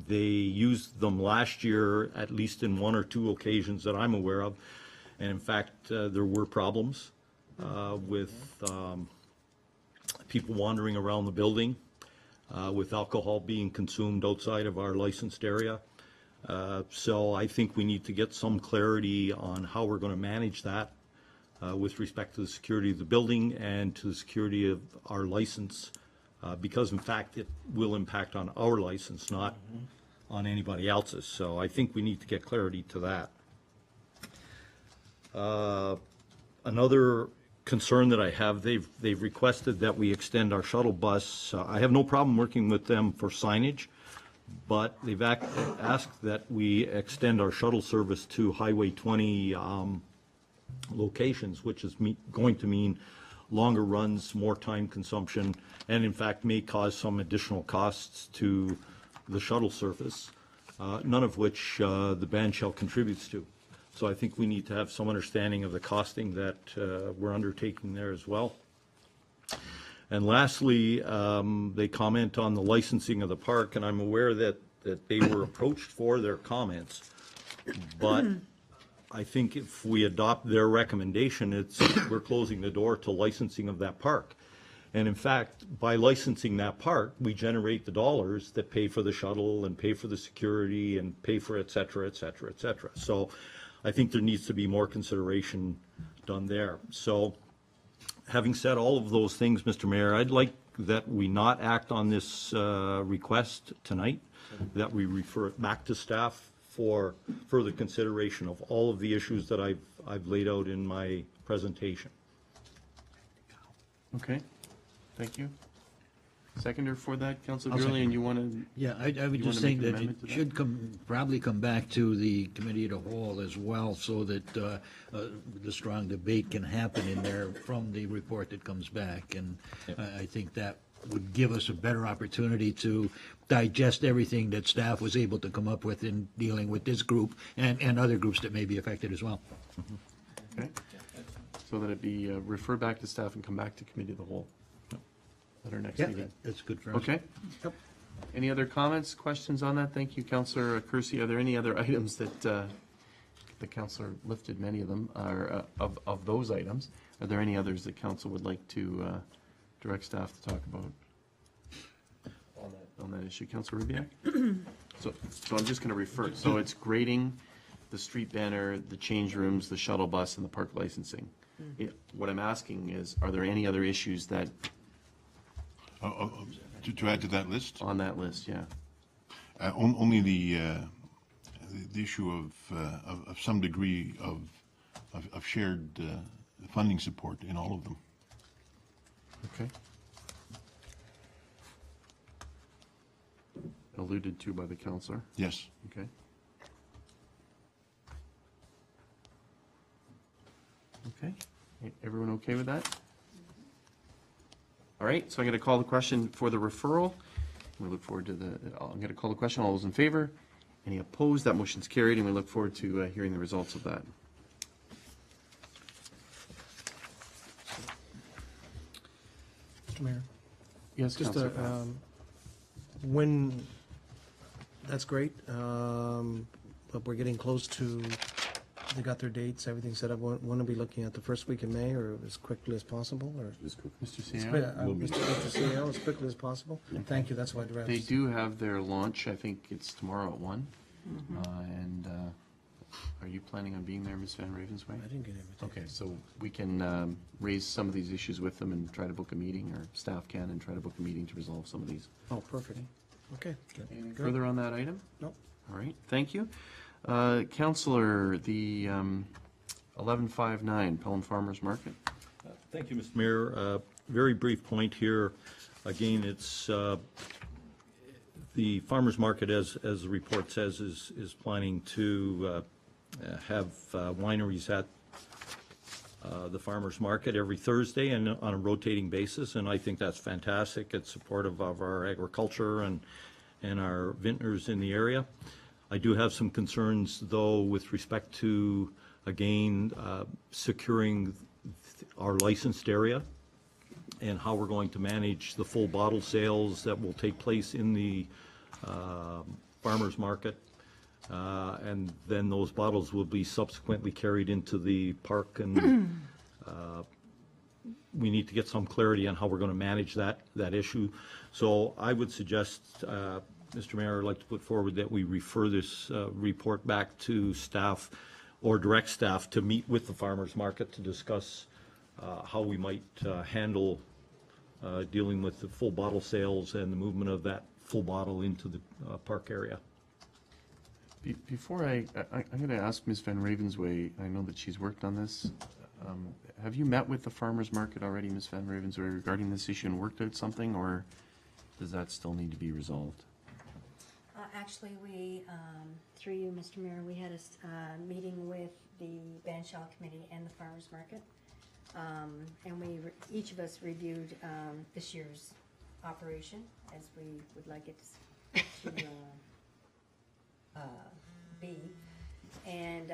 They used them last year, at least in one or two occasions that I'm aware of, and in fact, there were problems with people wandering around the building, with alcohol being consumed outside of our licensed area. So I think we need to get some clarity on how we're going to manage that with respect to the security of the building and to the security of our license, because in fact it will impact on our license, not on anybody else's. So I think we need to get clarity to that. Another concern that I have, they've requested that we extend our shuttle bus. I have no problem working with them for signage, but they've asked that we extend our shuttle service to Highway 20 locations, which is going to mean longer runs, more time consumption, and in fact may cause some additional costs to the shuttle service, none of which the Bandshell contributes to. So I think we need to have some understanding of the costing that we're undertaking there as well. And lastly, they comment on the licensing of the park, and I'm aware that they were approached for their comments. But I think if we adopt their recommendation, we're closing the door to licensing of that park. And in fact, by licensing that park, we generate the dollars that pay for the shuttle and pay for the security and pay for et cetera, et cetera, et cetera. So I think there needs to be more consideration done there. So having said all of those things, Mr. Mayor, I'd like that we not act on this request tonight, that we refer it back to staff for further consideration of all of the issues that I've laid out in my presentation. Okay, thank you. Seconder for that, Councilor I'll Gurley, second. and you want to? Yeah, I would You just wanna think make an that it amendment to that? should probably come back to the committee of the whole as well, so that the strong debate can happen in there from the report that comes back. And I think that would give us a better opportunity to digest everything that staff was able to come up with in dealing with this group and other groups that may be affected as well. Okay, so that it be referred back to staff and come back to committee of the whole at our next Yeah, meeting. that's good for us. Okay? Yep. Any other comments, questions on that? Thank you, Councillor Kersey. Are there any other items that, the councillor lifted many of them, are, of those items? Are there any others that council would like to direct staff to talk about on that issue? Councillor Rubio? So I'm just going to refer, so it's grading, the street banner, the change rooms, the shuttle bus, and the park licensing. What I'm asking is, are there any other issues that, To add to that list? on that list, yeah? Only the issue of some degree of shared funding support in all of them. Okay. Alluded to by the counselor. Yes. Okay. Okay. Everyone okay with that? All right, so I'm going to call the question for the referral. We look forward to I'm going to call the question. All those in favor? Any opposed? That motion's carried, and we look forward to hearing the results of that. Mr. Mayor, Yes, just Councilor Path. when, that's great, but we're getting close to, they got their dates, everything set up. When are we looking at, the first week in May, or as quickly as possible, or? Mr. Mr. Seow? CEO, as quickly as possible? Thank you, that's why I They do have their launch, I think it's tomorrow at 1. And are you planning on being there, Ms. Van Ravensway? I didn't get everything. Okay, so we can raise some of these issues with them and try to book a meeting, or staff can, and try to book a meeting to resolve some of these. Oh, perfect. Okay. Anything Good. further on that item? Nope. All right, thank you. Councillor, the 1159 Pelham Farmers Market. Thank you, Mr. Mayor. Very brief point here. Again, it's the farmers market, as the report says, is planning to have wineries at the farmers market every Thursday and on a rotating basis, and I think that's fantastic. It's supportive of our agriculture and our vintners in the area. I do have some concerns, though, with respect to, again, securing our licensed area and how we're going to manage the full bottle sales that will take place in the farmers market. And then those bottles will be subsequently carried into the park, and we need to get some clarity on how we're going to manage that issue. So I would suggest, Mr. Mayor, I'd like to put forward that we refer this report back to staff or direct staff to meet with the farmers market to discuss how we might handle dealing with the full bottle sales and the movement of that full bottle into the park area. Before I'm going to ask Ms. Van Ravensway, I know that she's worked on this. Have you met with the farmers market already, Ms. Van Ravensway, regarding this issue and worked out something, or does that still need to be resolved? Actually, we, through you, Mr. Mayor, we had a meeting with the Banshaw Committee and the Farmers Market. And each of us reviewed this year's operation, as we would like it to be. And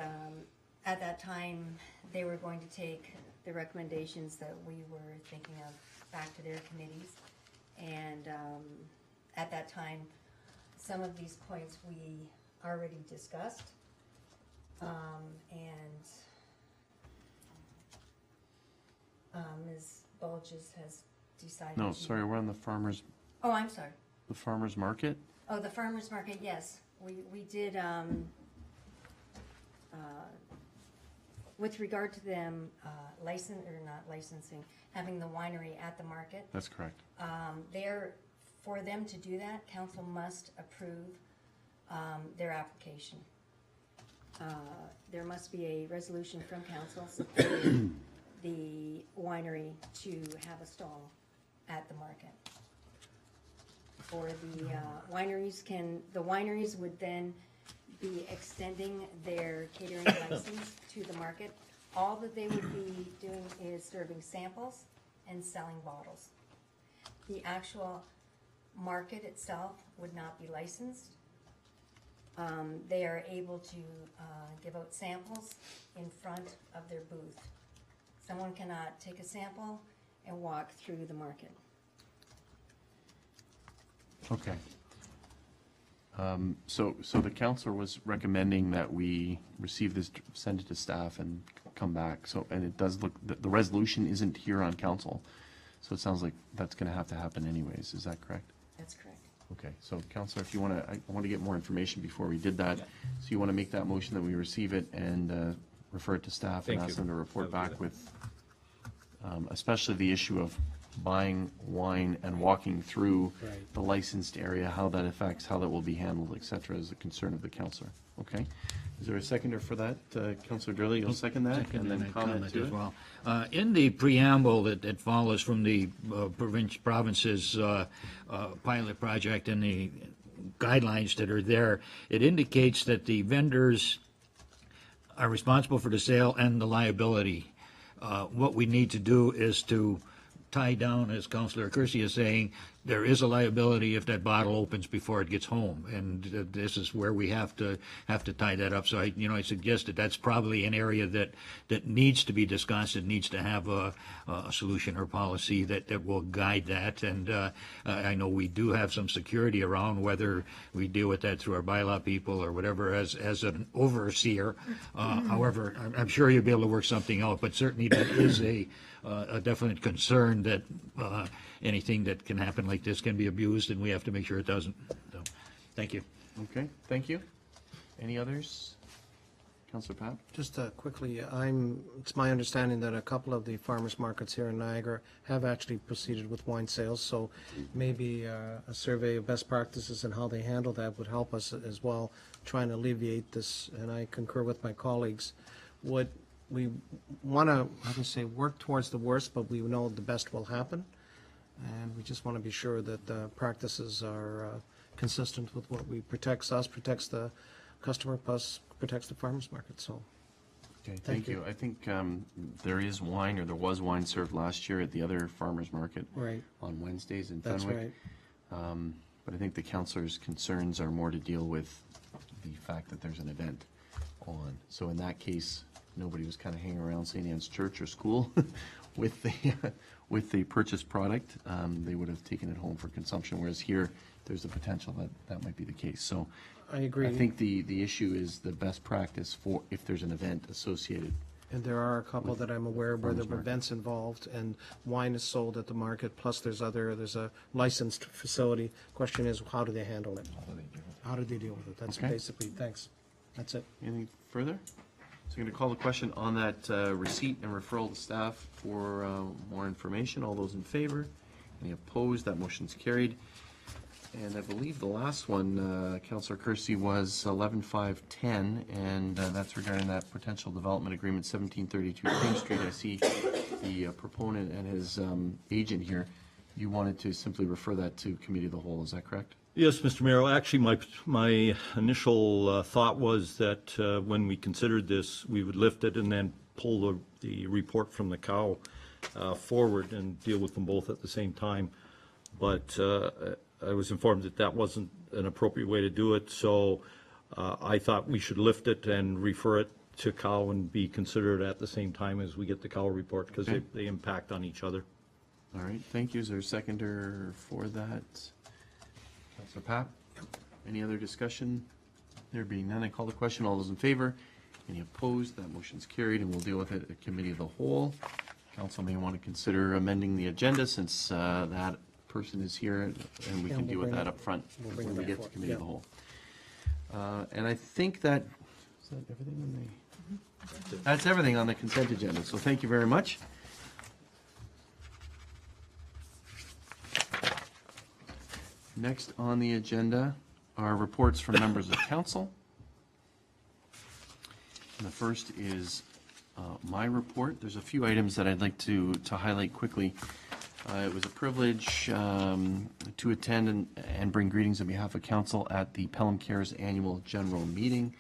at that time, they were going to take the recommendations that we were thinking of back to their committees. And at that time, some of these points we already discussed. Ms. Bulges has decided No, to- sorry, we're on the farmer's Oh, I'm sorry. market? Oh, the farmer's market, yes. We did, with regard to them not licensing, having the winery at the market, That's correct. for them to do that, council must approve their application. There must be a resolution from council supporting the winery to have a stall at the market. Or the wineries would then be extending their catering license to the market. All that they would be doing is serving samples and selling bottles. The actual market itself would not be licensed. They are able to give out samples in front of their booth. Someone cannot take a sample and walk through the market. Okay. So the counselor was recommending that we receive this, send it to staff and come back. So, and it does look, the resolution isn't here on council. So it sounds like that's going to have to happen anyways. Is that correct? That's correct. Okay, so counselor, if you want to, I want to get more information before we did that. So you want to make that motion that we receive it and refer it to staff and Thank ask you. them to report I'll do back that. with, especially the issue of buying wine and walking through Right. the licensed area, how that affects, how that will be handled, et cetera, is a concern of the counselor. Okay? Is there a seconder for that? Counselor Durley, you'll second that? Second, And then comment to as it? well. In the preamble that follows from the province's pilot project and the guidelines that are there, it indicates that the vendors are responsible for the sale and the liability. What we need to do is to tie down, as Councillor Kersey is saying, there is a liability if that bottle opens before it gets home, and this is where we have to tie that up. So I suggested that's probably an area that needs to be discussed. It needs to have a solution or policy that will guide that. And I know we do have some security around whether we deal with that through our bylaw people or whatever as an overseer. However, I'm sure you'll be able to work something out. But certainly that is a definite concern that anything that can happen like this can be abused, and we have to make sure it doesn't. So, thank you. Okay, thank you. Any others? Counselor Pat? Just quickly, it's my understanding that a couple of the farmers markets here in Niagara have actually proceeded with wine sales, so maybe a survey of best practices and how they handle that would help us as well, trying to alleviate this, and I concur with my colleagues. What we want to, work towards the worst, but we know the best will happen, and we just want to be sure that the practices are consistent with what we protects us, protects the customer, plus protects the farmers market. So, Okay, thank you. I think there is wine, or there was wine served last year at the other farmers market right, on Wednesdays in that's Fenwick. right. But I think the counselor's concerns are more to deal with the fact that there's an event on. So in that case, nobody was kind of hanging around St. Anne's Church or school with the purchased product. They would have taken it home for consumption, whereas here, there's the potential that that might be the case. So I agree. I think the issue is the best practice for if there's an event associated. And there are a couple that I'm aware of where there farmers were market. events involved, and wine is sold at the market, plus there's a licensed facility. Question is, how do they handle it? How do they deal with it? That's Okay. basically, thanks. That's it. Anything further? So I'm going to call the question on that receipt and referral to staff for more information. All those in favor? Any opposed? That motion's carried. And I believe the last one, Councillor Kersey, was 11-5-10, and that's regarding that potential development agreement, 1732 Queen Street. I see the proponent and his agent here. You wanted to simply refer that to committee of the whole, is that correct? Yes, Mr. Mayor. Actually, my initial thought was that when we considered this, we would lift it and then pull the report from the cow forward and deal with them both at the same time. But I was informed that that wasn't an appropriate way to do it, so I thought we should lift it and refer it to cow and be considered at the same time as we get the cow report, because Okay. they impact on each other. All right, thank you. Is there a seconder for that? Councillor Papp? Any other discussion? There being none, I call the question. All those in favor? Any opposed? That motion's carried, and we'll deal with it at committee of the whole. council may want to consider amending the agenda since that person is here, and we Yeah, can we'll deal with bring that it- up front we'll bring when it we back get to forward, committee of yeah. the whole. And I think that, is that everything on the? That's everything on the consent agenda, so thank you very much. Next on the agenda are reports from members of council. And the first is my report. There's a few items that I'd like to highlight quickly. It was a privilege to attend and bring greetings on behalf of council at the Pelham Cares Annual General Meeting.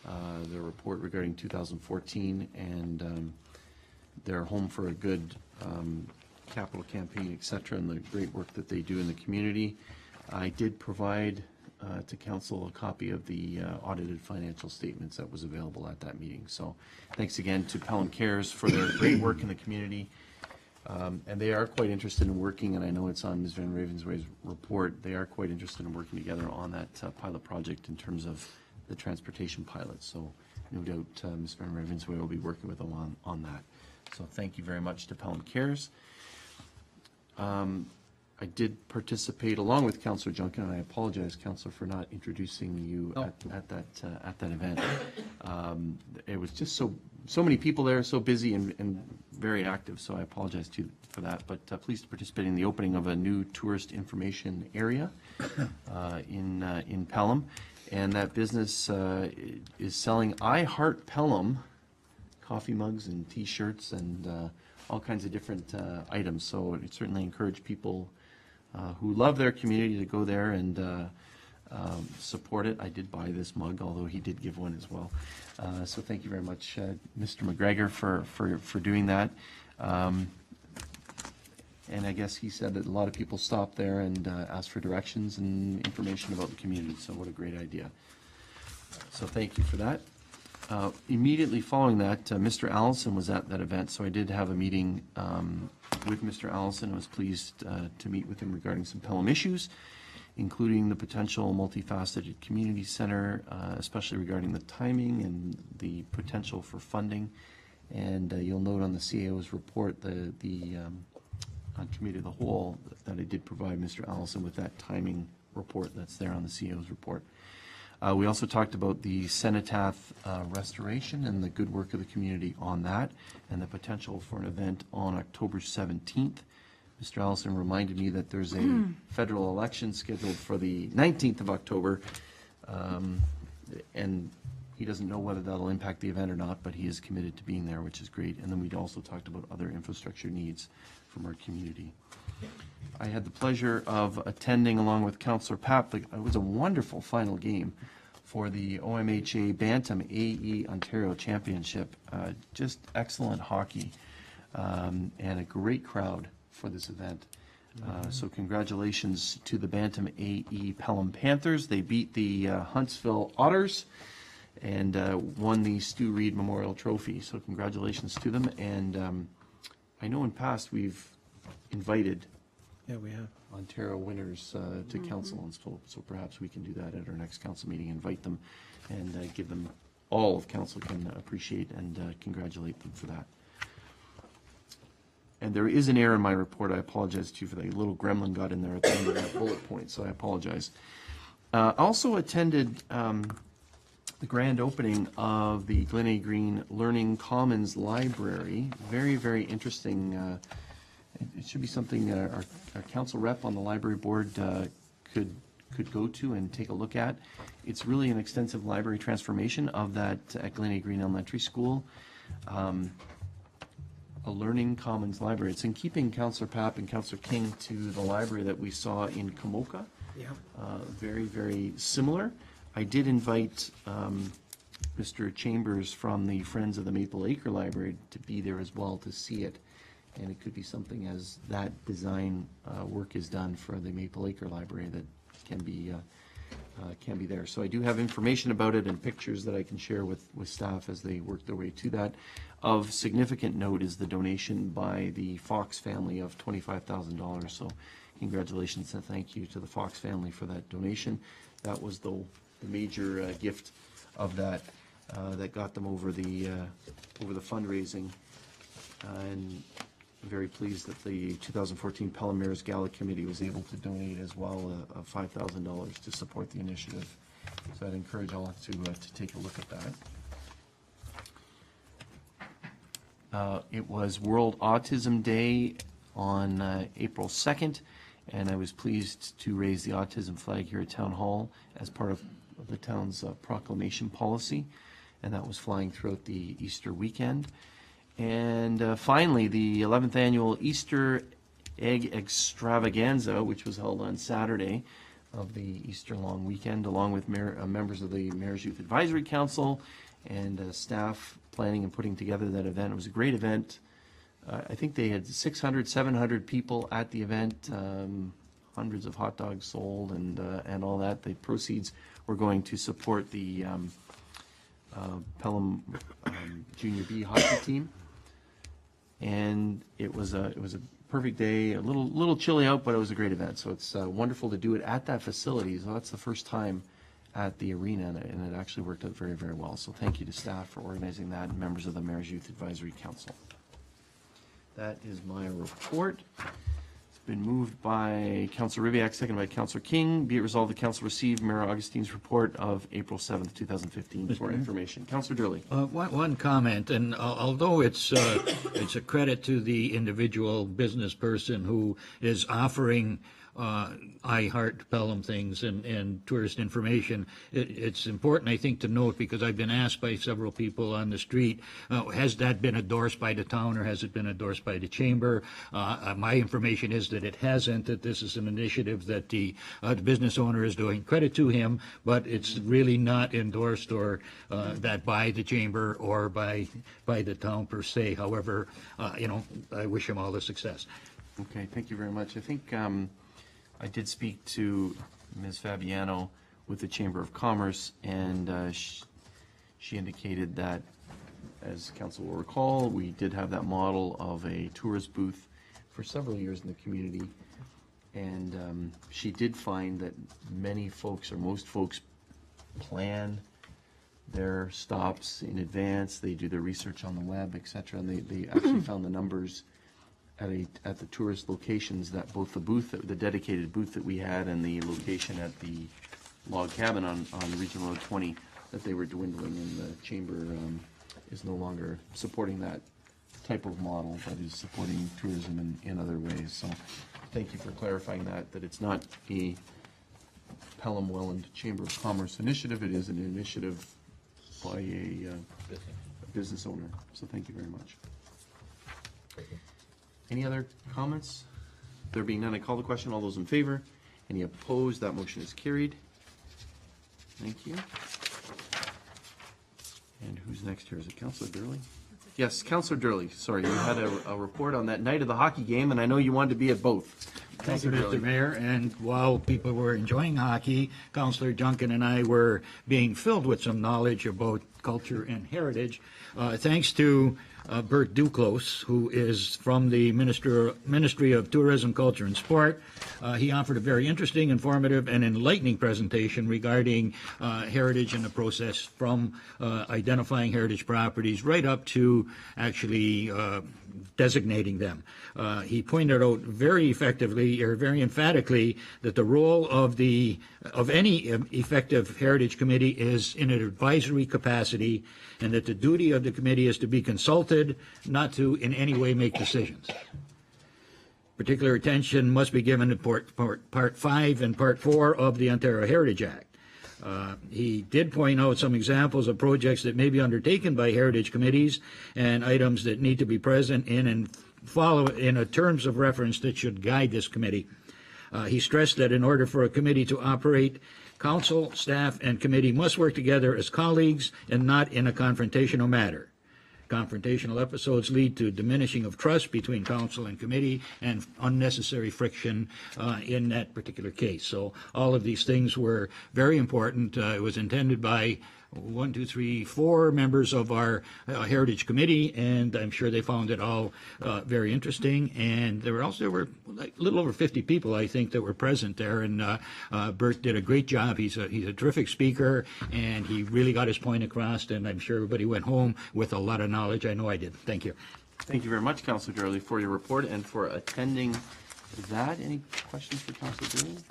The report regarding 2014 and their Home for a Good capital campaign, et cetera, and the great work that they do in the community. I did provide to council a copy of the audited financial statements that was available at that meeting. So thanks again to Pelham Cares for their great work in the community. And they are quite interested in working, and I know it's on Ms. Van Ravensway's report, they are quite interested in working together on that pilot project in terms of the transportation pilot. So no doubt Ms. Van Ravensway will be working with them on that. So thank you very much to Pelham Cares. I did participate along with Councillor Junkin, and I apologize, Councillor, for not introducing you at that event. It was just so many people there, so busy and very active, so I apologize to you for that. But pleased to participate in the opening of a new tourist information area in Pelham, and that business is selling I Heart Pelham coffee mugs and T-shirts and all kinds of different items. So I certainly encourage people who love their community to go there and support it. I did buy this mug, although he did give one as well. So thank you very much, Mr. McGregor, for doing that. And I guess he said that a lot of people stop there and ask for directions and information about the community. So what a great idea. So thank you for that. Immediately following that, Mr. Allison was at that event, so I did have a meeting with Mr. Allison. I was pleased to meet with him regarding some Pelham issues, including the potential multifaceted community center, especially regarding the timing and the potential for funding. And you'll note on the CAO's report, on committee of the whole, that I did provide Mr. Allison with that timing report that's there on the CAO's report. We also talked about the cenotaph restoration and the good work of the community on that, and the potential for an event on October 17th. Mr. Allison reminded me that there's a federal election scheduled for the 19th of October, and he doesn't know whether that'll impact the event or not, but he is committed to being there, which is great. And then we'd also talked about other infrastructure needs from our community. I had the pleasure of attending, along with Councillor Papp, it was a wonderful final game for the OMHA Bantam AE Ontario Championship. Just excellent hockey and a great crowd for this event. So congratulations to the Bantam AE Pelham Panthers. They beat the Huntsville Otters and won the Stu Reed Memorial Trophy. So congratulations to them. And I know in past we've invited we have. Ontario winners to council, and so perhaps we can do that at our next council meeting, invite them and give them, all of council can appreciate and congratulate them for that. And there is an error in my report. I apologize to you for that. A little gremlin got in there at the end of that bullet point, so I apologize. Also attended the grand opening of the Glen Green Learning Commons Library. Very, very interesting. It should be something our council rep on the library board could go to and take a look at. It's really an extensive library transformation of that at Glen Green Elementary School. A learning commons library. It's in keeping, Councillor Papp and Councillor King, to the library that we saw in Kamoka. Yeah. Very, very similar. I did invite Mr. Chambers from the Friends of the Maple Acre Library to be there as well to see it. And it could be something, as that design work is done for the Maple Acre Library, that can be there. So I do have information about it and pictures that I can share with staff as they work their way to that. Of significant note is the donation by the Fox family of $25,000. So congratulations and thank you to the Fox family for that donation. That was the major gift of that that got them over the fundraising. And I'm very pleased that the 2014 Pelham Mayor's Gala Committee was able to donate as well $5,000 to support the initiative. So I'd encourage all to take a look at that. It was World Autism Day on April 2nd, and I was pleased to raise the autism flag here at Town Hall as part of the town's proclamation policy, and that was flying throughout the Easter weekend. And finally, the 11th annual Easter Egg Extravaganza, which was held on Saturday of the Easter long weekend, along with members of the Mayor's Youth Advisory Council and staff planning and putting together that event. It was a great event. I think they had 600, 700 people at the event, hundreds of hot dogs sold and all that. The proceeds were going to support the Pelham Junior B hockey team. And it was a perfect day, a little chilly out, but it was a great event. So it's wonderful to do it at that facility. So that's the first time at the arena, and it actually worked out very, very well. So thank you to staff for organizing that and members of the Mayor's Youth Advisory Council. That is my report. It's been moved by Councillor Riviak, seconded by Councillor King. Be it resolved, the council received Mayor Augustine's report of April 7th, 2015 for information. Councillor Durley. One comment, and although it's a credit to the individual business person who is offering I Heart Pelham things and tourist information, it's important, I think, to note, because I've been asked by several people on the street, has that been endorsed by the town or has it been endorsed by the chamber? My information is that it hasn't, that this is an initiative that the business owner is doing. Credit to him, but it's really not endorsed or that by the chamber or by the town per se. However, I wish him all the success. Okay, thank you very much. I think I did speak to Ms. Fabiano with the Chamber of Commerce, and she indicated that, as council will recall, we did have that model of a tourist booth for several years in the community, and she did find that many folks, or most folks, plan their stops in advance. They do their research on the web, etc., and they actually found the numbers at the tourist locations, that both the dedicated booth that we had and the location at the log cabin on Region Road 20, that they were dwindling, and the chamber is no longer supporting that type of model, but is supporting tourism in other ways. So thank you for clarifying that it's not a Pelham Welland Chamber of Commerce initiative. It is an initiative by a business owner. So thank you very much. Any other comments? There being none, I call the question. All those in favor? Any opposed? That motion is carried. Thank you. And who's next here? Is it Councillor Durley? Yes, Councillor Durley. Sorry, you had a report on that night of the hockey game, and I know you wanted to be at both. Thank you, Mr. Mayor. And while people were enjoying hockey, Councillor Duncan and I were being filled with some knowledge about culture and heritage, thanks to Bert Duclos, who is from the Ministry of Tourism, Culture and Sport. He offered a very interesting, informative, and enlightening presentation regarding heritage and the process from identifying heritage properties right up to actually designating them. He pointed out very effectively, or very emphatically, that the role of any effective heritage committee is in an advisory capacity, and that the duty of the committee is to be consulted, not to in any way make decisions. Particular attention must be given to Part 5 and Part 4 of the Ontario Heritage Act. He did point out some examples of projects that may be undertaken by heritage committees and items that need to be present in and follow in a terms of reference that should guide this committee. He stressed that in order for a committee to operate, council, staff, and committee must work together as colleagues and not in a confrontational matter. Confrontational episodes lead to diminishing of trust between council and committee and unnecessary friction in that particular case. So all of these things were very important. It was intended by 4 members of our Heritage Committee, and I'm sure they found it all very interesting. And there were like a little over 50 people, I think, that were present there. And Bert did a great job. He's a terrific speaker, and he really got his point across. And I'm sure everybody went home with a lot of knowledge. I know I did. Thank you. Thank you very much, Councillor Gurley, for your report and for attending that. Any questions for Councillor Gurley?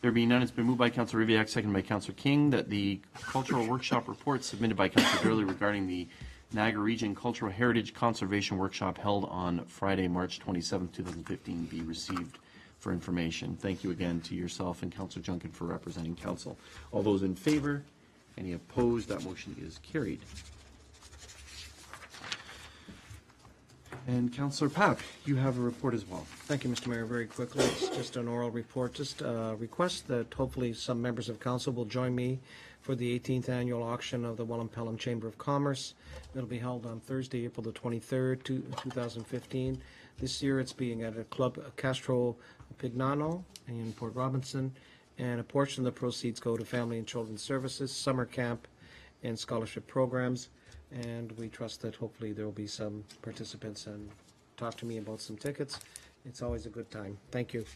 There being none, it's been moved by Councillor Rivak, seconded by Councillor King, that the cultural workshop report submitted by Councillor Gurley regarding the Niagara Region Cultural Heritage Conservation Workshop held on Friday, March 27, 2015, be received for information. Thank you again to yourself and Councillor Junkin for representing council. All those in favor? Any opposed? That motion is carried. And Councillor Papp, you have a report as well. Thank you, Mr. Mayor. Very quickly, it's just an oral report. Just request that hopefully some members of council will join me for the 18th annual auction of the Pelham Chamber of Commerce. It'll be held on Thursday, April the 23rd, 2015. This year it's being at a Club Castro Pignano in Port Robinson, and a portion of the proceeds go to Family and Children's Services, summer camp, and scholarship programs. And we trust that hopefully there will be some participants and talk to me about some tickets. It's always a good time. Thank you.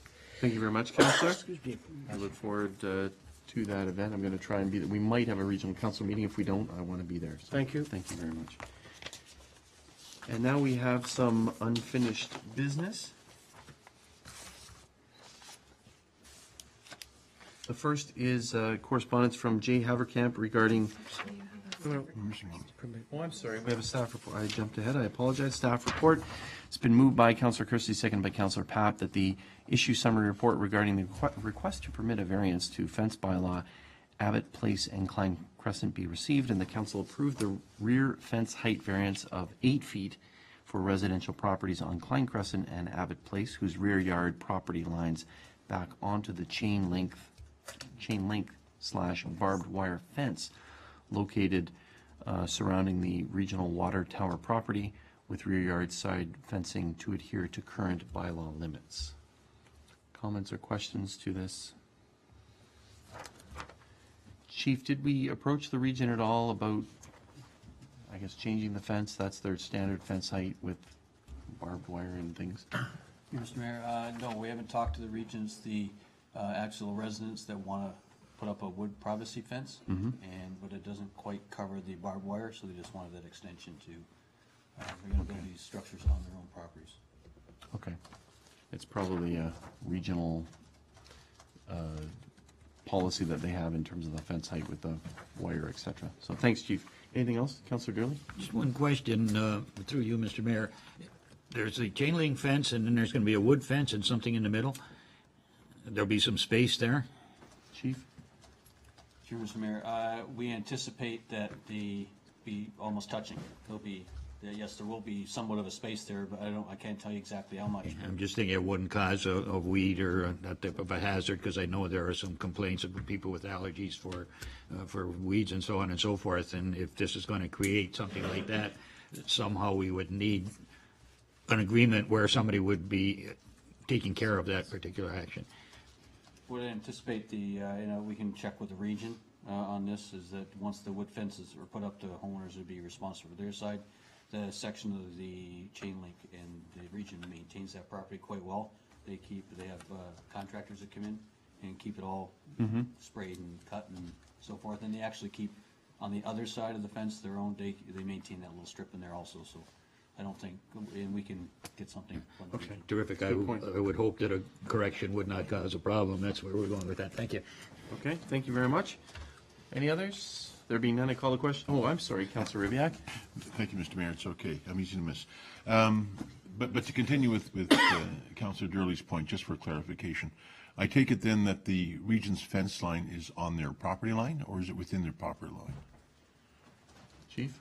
Thank you very much, Councillor. I look forward to that event. I'm going to try and be there. We might have a regional council meeting. If we don't, I want to be there. So Thank you. Thank you very much. And now we have some unfinished business. The first is correspondence from Jay Haverkamp regarding. Oh, I'm sorry. We have a staff report. I jumped ahead. I apologize. Staff report. It's been moved by Councillor Kirsty, seconded by Councillor Papp, that the issue summary report regarding the request to permit a variance to fence bylaw Abbott Place and Klein Crescent be received, and the council approved the rear fence height variance of 8 feet for residential properties on Klein Crescent and Abbott Place, whose rear yard property lines back onto the chain link / barbed wire fence located surrounding the regional water tower property, with rear yard side fencing to adhere to current bylaw limits. Comments or questions to this? Chief, did we approach the region at all about, I guess, changing the fence? That's their standard fence height with barbed wire and things. Mr. Mayor, no, we haven't talked to the regions, the actual residents that want to put up a wood privacy fence, but it doesn't quite cover the barbed wire, so they just wanted that extension to, they're going to build these structures on their own properties. Okay. It's probably a regional policy that they have in terms of the fence height with the wire, et cetera. So thanks, Chief. Anything else, Councillor Gurley? Just one question through you, Mr. Mayor. There's a chain link fence, and then there's going to be a wood fence and something in the middle. There'll be some space there. Chief? Sure, Mr. Mayor. We anticipate that they be almost touching. There'll be, yes, there will be somewhat of a space there, but I can't tell you exactly how much. I'm just thinking it wouldn't cause a weed or that type of a hazard, because I know there are some complaints of people with allergies for weeds and so on and so forth. And if this is going to create something like that, somehow we would need an agreement where somebody would be taking care of that particular action. Would anticipate we can check with the region on this, is that once the wood fences are put up, the homeowners would be responsible for their side. The section of the chain link, and the region maintains that property quite well. They have contractors that come in and keep it all sprayed and cut and so forth. And they actually keep on the other side of the fence their own. They maintain that little strip in there also. So I don't think, and we can get something. Okay, terrific. I would hope that a correction would not cause a problem. That's where we're going with that. Thank you. Okay, thank you very much. Any others? There being none, I call the question. Oh, I'm sorry, Councillor Rivak. Thank you, Mr. Mayor. It's okay. I'm easy to miss. But to continue with Councillor Durley's point, just for clarification, I take it then that the region's fence line is on their property line, or is it within their property line? Chief?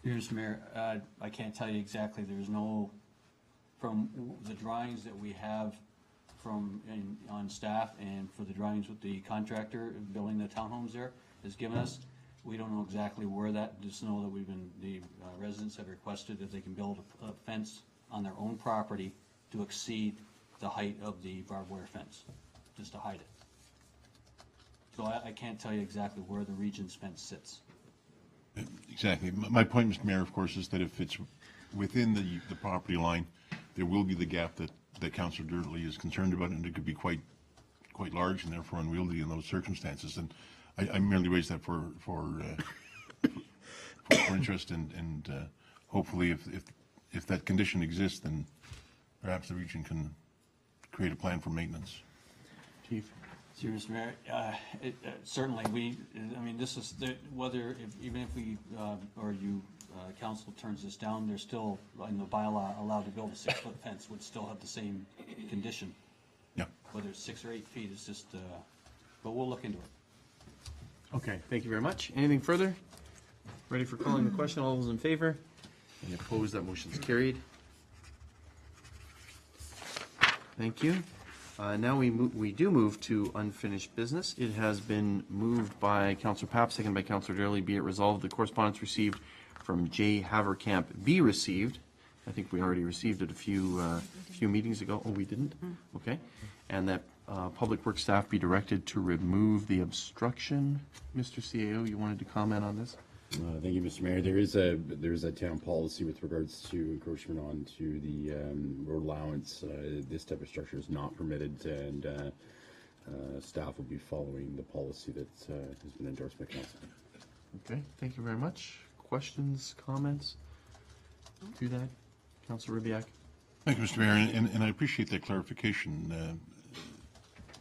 Mr. Mayor, I can't tell you exactly. There's no, from the drawings that we have on staff and for the drawings with the contractor building the townhomes there has given us, we don't know exactly where that, just know that the residents have requested that they can build a fence on their own property to exceed the height of the barbed wire fence, just to hide it. So I can't tell you exactly where the region's fence sits. Exactly. My point, Mr. Mayor, of course, is that if it's within the property line, there will be the gap that Councillor Durley is concerned about, and it could be quite large and therefore unwieldy in those circumstances. And I merely raise that for interest, and hopefully if if that condition exists, then perhaps the region can create a plan for maintenance. Chief? Sure, Mr. Mayor, certainly, I mean, this is, even if we, or you, council turns this down, there's still, in the bylaw, allowed to build a 6-foot fence would still have the same condition. Yeah. Whether it's 6 or 8 feet, it's just, but we'll look into it. Okay, thank you very much. Anything further? Ready for calling the question? All those in favor? Any opposed? That motion's carried. Thank you. Now we do move to unfinished business. It has been moved by Councillor Papp, seconded by Councillor Darley. Be it resolved, the correspondence received from J. Haverkamp be received. I think we already received it a few meetings ago. Oh, we didn't? Okay. And that Public Works staff be directed to remove the obstruction. Mr. CAO, you wanted to comment on this? Thank you, Mr. Mayor. There is a town policy with regards to encroachment onto the road allowance. This type of structure is not permitted, and staff will be following the policy that has been endorsed by council. Okay, thank you very much. Questions, comments to that? Councillor Ribbiak? Thank you, Mr. Mayor, and I appreciate that clarification.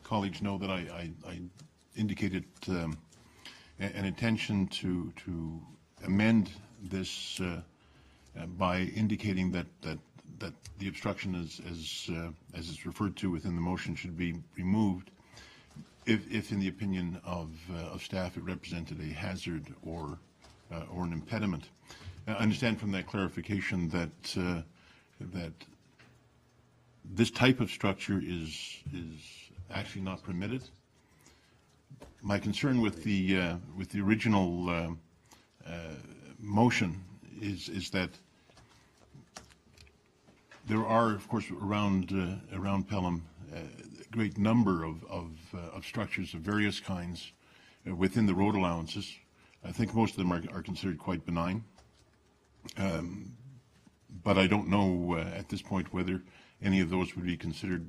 Colleagues know that I indicated an intention to amend this by indicating that the obstruction as it's referred to within the motion should be removed if in the opinion of staff it represented a hazard or an impediment. I understand from that clarification that this type of structure is actually not permitted. My concern with the original motion is that there are, of course, around Pelham a great number of structures of various kinds within the road allowances. I think most of them are considered quite benign, but I don't know at this point whether any of those would be considered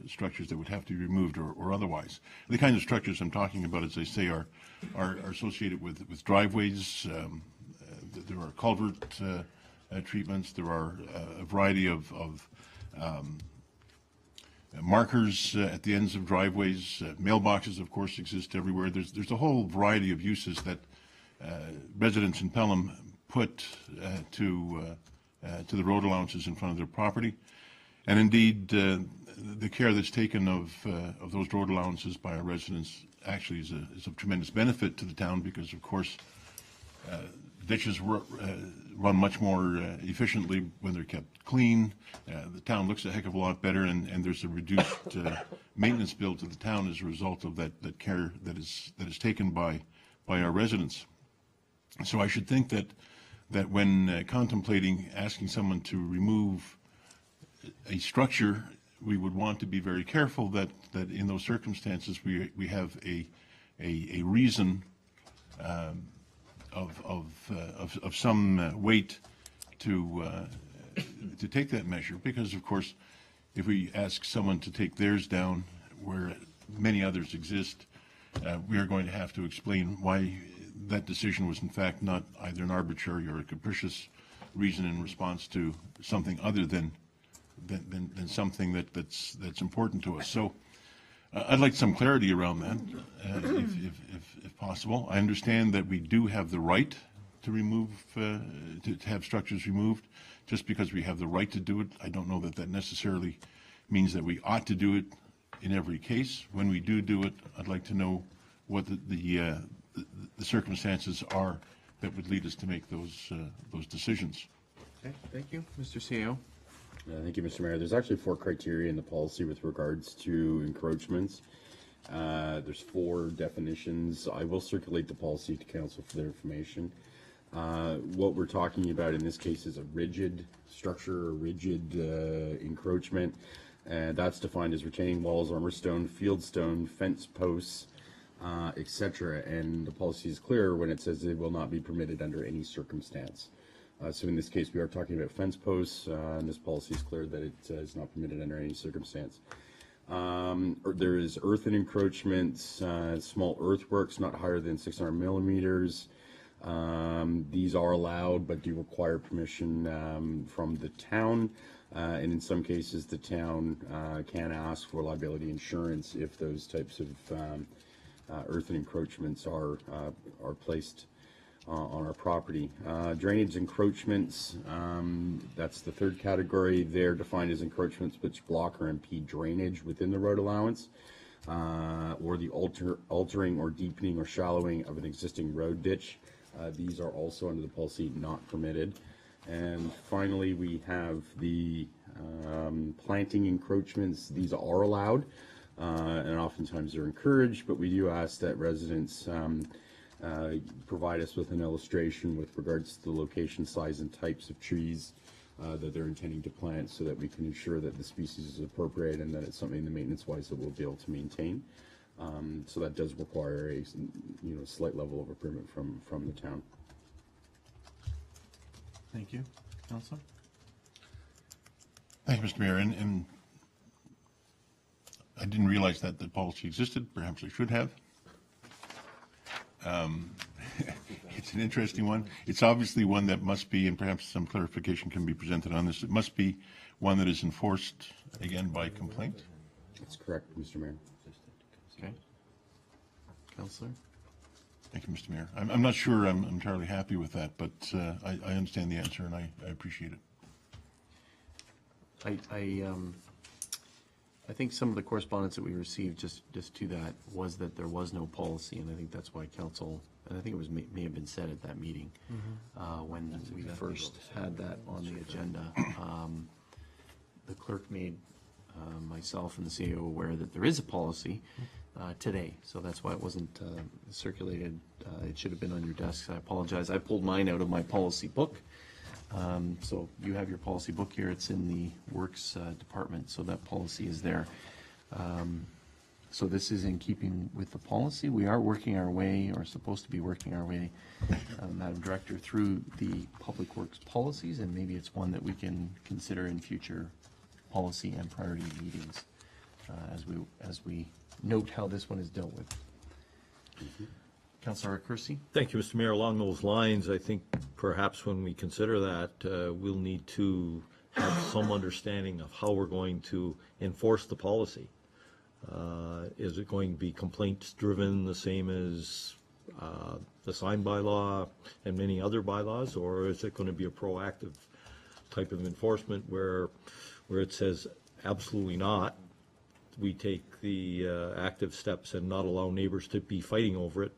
structures that would have to be removed or otherwise. The kinds of structures I'm talking about, as I say, are associated with driveways. There are culvert treatments. There are a variety of markers at the ends of driveways. Mailboxes, of course, exist everywhere. There's a whole variety of uses that residents in Pelham put to the road allowances in front of their property. And indeed, the care that's taken of those road allowances by our residents actually is of tremendous benefit to the town because, of course, ditches run much more efficiently when they're kept clean. The town looks a heck of a lot better, and there's a reduced maintenance bill to the town as a result of that care that is taken by our residents. So I should think that when contemplating asking someone to remove a structure, we would want to be very careful that in those circumstances we have a reason of some weight to take that measure, because of course if we ask someone to take theirs down where many others exist, we are going to have to explain why that decision was in fact not either an arbitrary or a capricious reason in response to something other than something that's important to us. So I'd like some clarity around that, if possible. I understand that we do have the right to remove, to have structures removed. Just because we have the right to do it, I don't know that necessarily means that we ought to do it in every case. When we do it, I'd like to know what the circumstances are that would lead us to make those decisions. Okay, thank you. Mr. CAO. Thank you, Mr. Mayor. There's actually 4 criteria in the policy with regards to encroachments. There's 4 definitions. I will circulate the policy to council for their information. What we're talking about in this case is a rigid structure, a rigid encroachment. That's defined as retaining walls, armor stone, field stone, fence posts, etc. And the policy is clear when it says it will not be permitted under any circumstance. So in this case, we are talking about fence posts, and this policy is clear that it is not permitted under any circumstance. There is earthen encroachments, small earthworks not higher than 600 millimeters, These are allowed, but do require permission from the town. And in some cases, the town can ask for liability insurance if those types of earthen encroachments are placed on our property. Drainage encroachments, that's the third category. They're defined as encroachments which block or impede drainage within the road allowance, or the altering or deepening or shallowing of an existing road ditch. These are also under the policy not permitted. And finally, we have the planting encroachments. These are allowed, and oftentimes they're encouraged, but we do ask that residents provide us with an illustration with regards to the location, size, and types of trees that they're intending to plant, so that we can ensure that the species is appropriate and that it's something that maintenance-wise that we'll be able to maintain. So that does require a slight level of improvement from the town. Thank you. Councillor? Thank you, Mr. Mayor. And I didn't realize that the policy existed. Perhaps I should have. It's an interesting one. It's obviously one that must be, and perhaps some clarification can be presented on this, it must be one that is enforced, again, by complaint. That's correct, Mr. Mayor. Okay. Councillor? Thank you, Mr. Mayor. I'm not sure I'm entirely happy with that, but I understand the answer and I appreciate it. I think some of the correspondence that we received just to that was that there was no policy, and I think that's why council, and I think it was may have been said at that meeting when we first had that on the agenda. The clerk made myself and the CAO aware that there is a policy today, so that's why it wasn't circulated. It should have been on your desks. I apologize. I pulled mine out of my policy book. So you have your policy book here. It's in the Works department, so that policy is there. So this is in keeping with the policy. We are working our way, or supposed to be working our way, Madam Director, through the Public Works policies, and maybe it's one that we can consider in future policy and priority meetings as we note how this one is dealt with. Councillor Kersey? Thank you, Mr. Mayor. Along those lines, I think perhaps when we consider that, we'll need to have some understanding of how we're going to enforce the policy. Is it going to be complaints driven the same as the sign bylaw and many other bylaws, or is it going to be a proactive type of enforcement where it says absolutely not? We take the active steps and not allow neighbors to be fighting over it.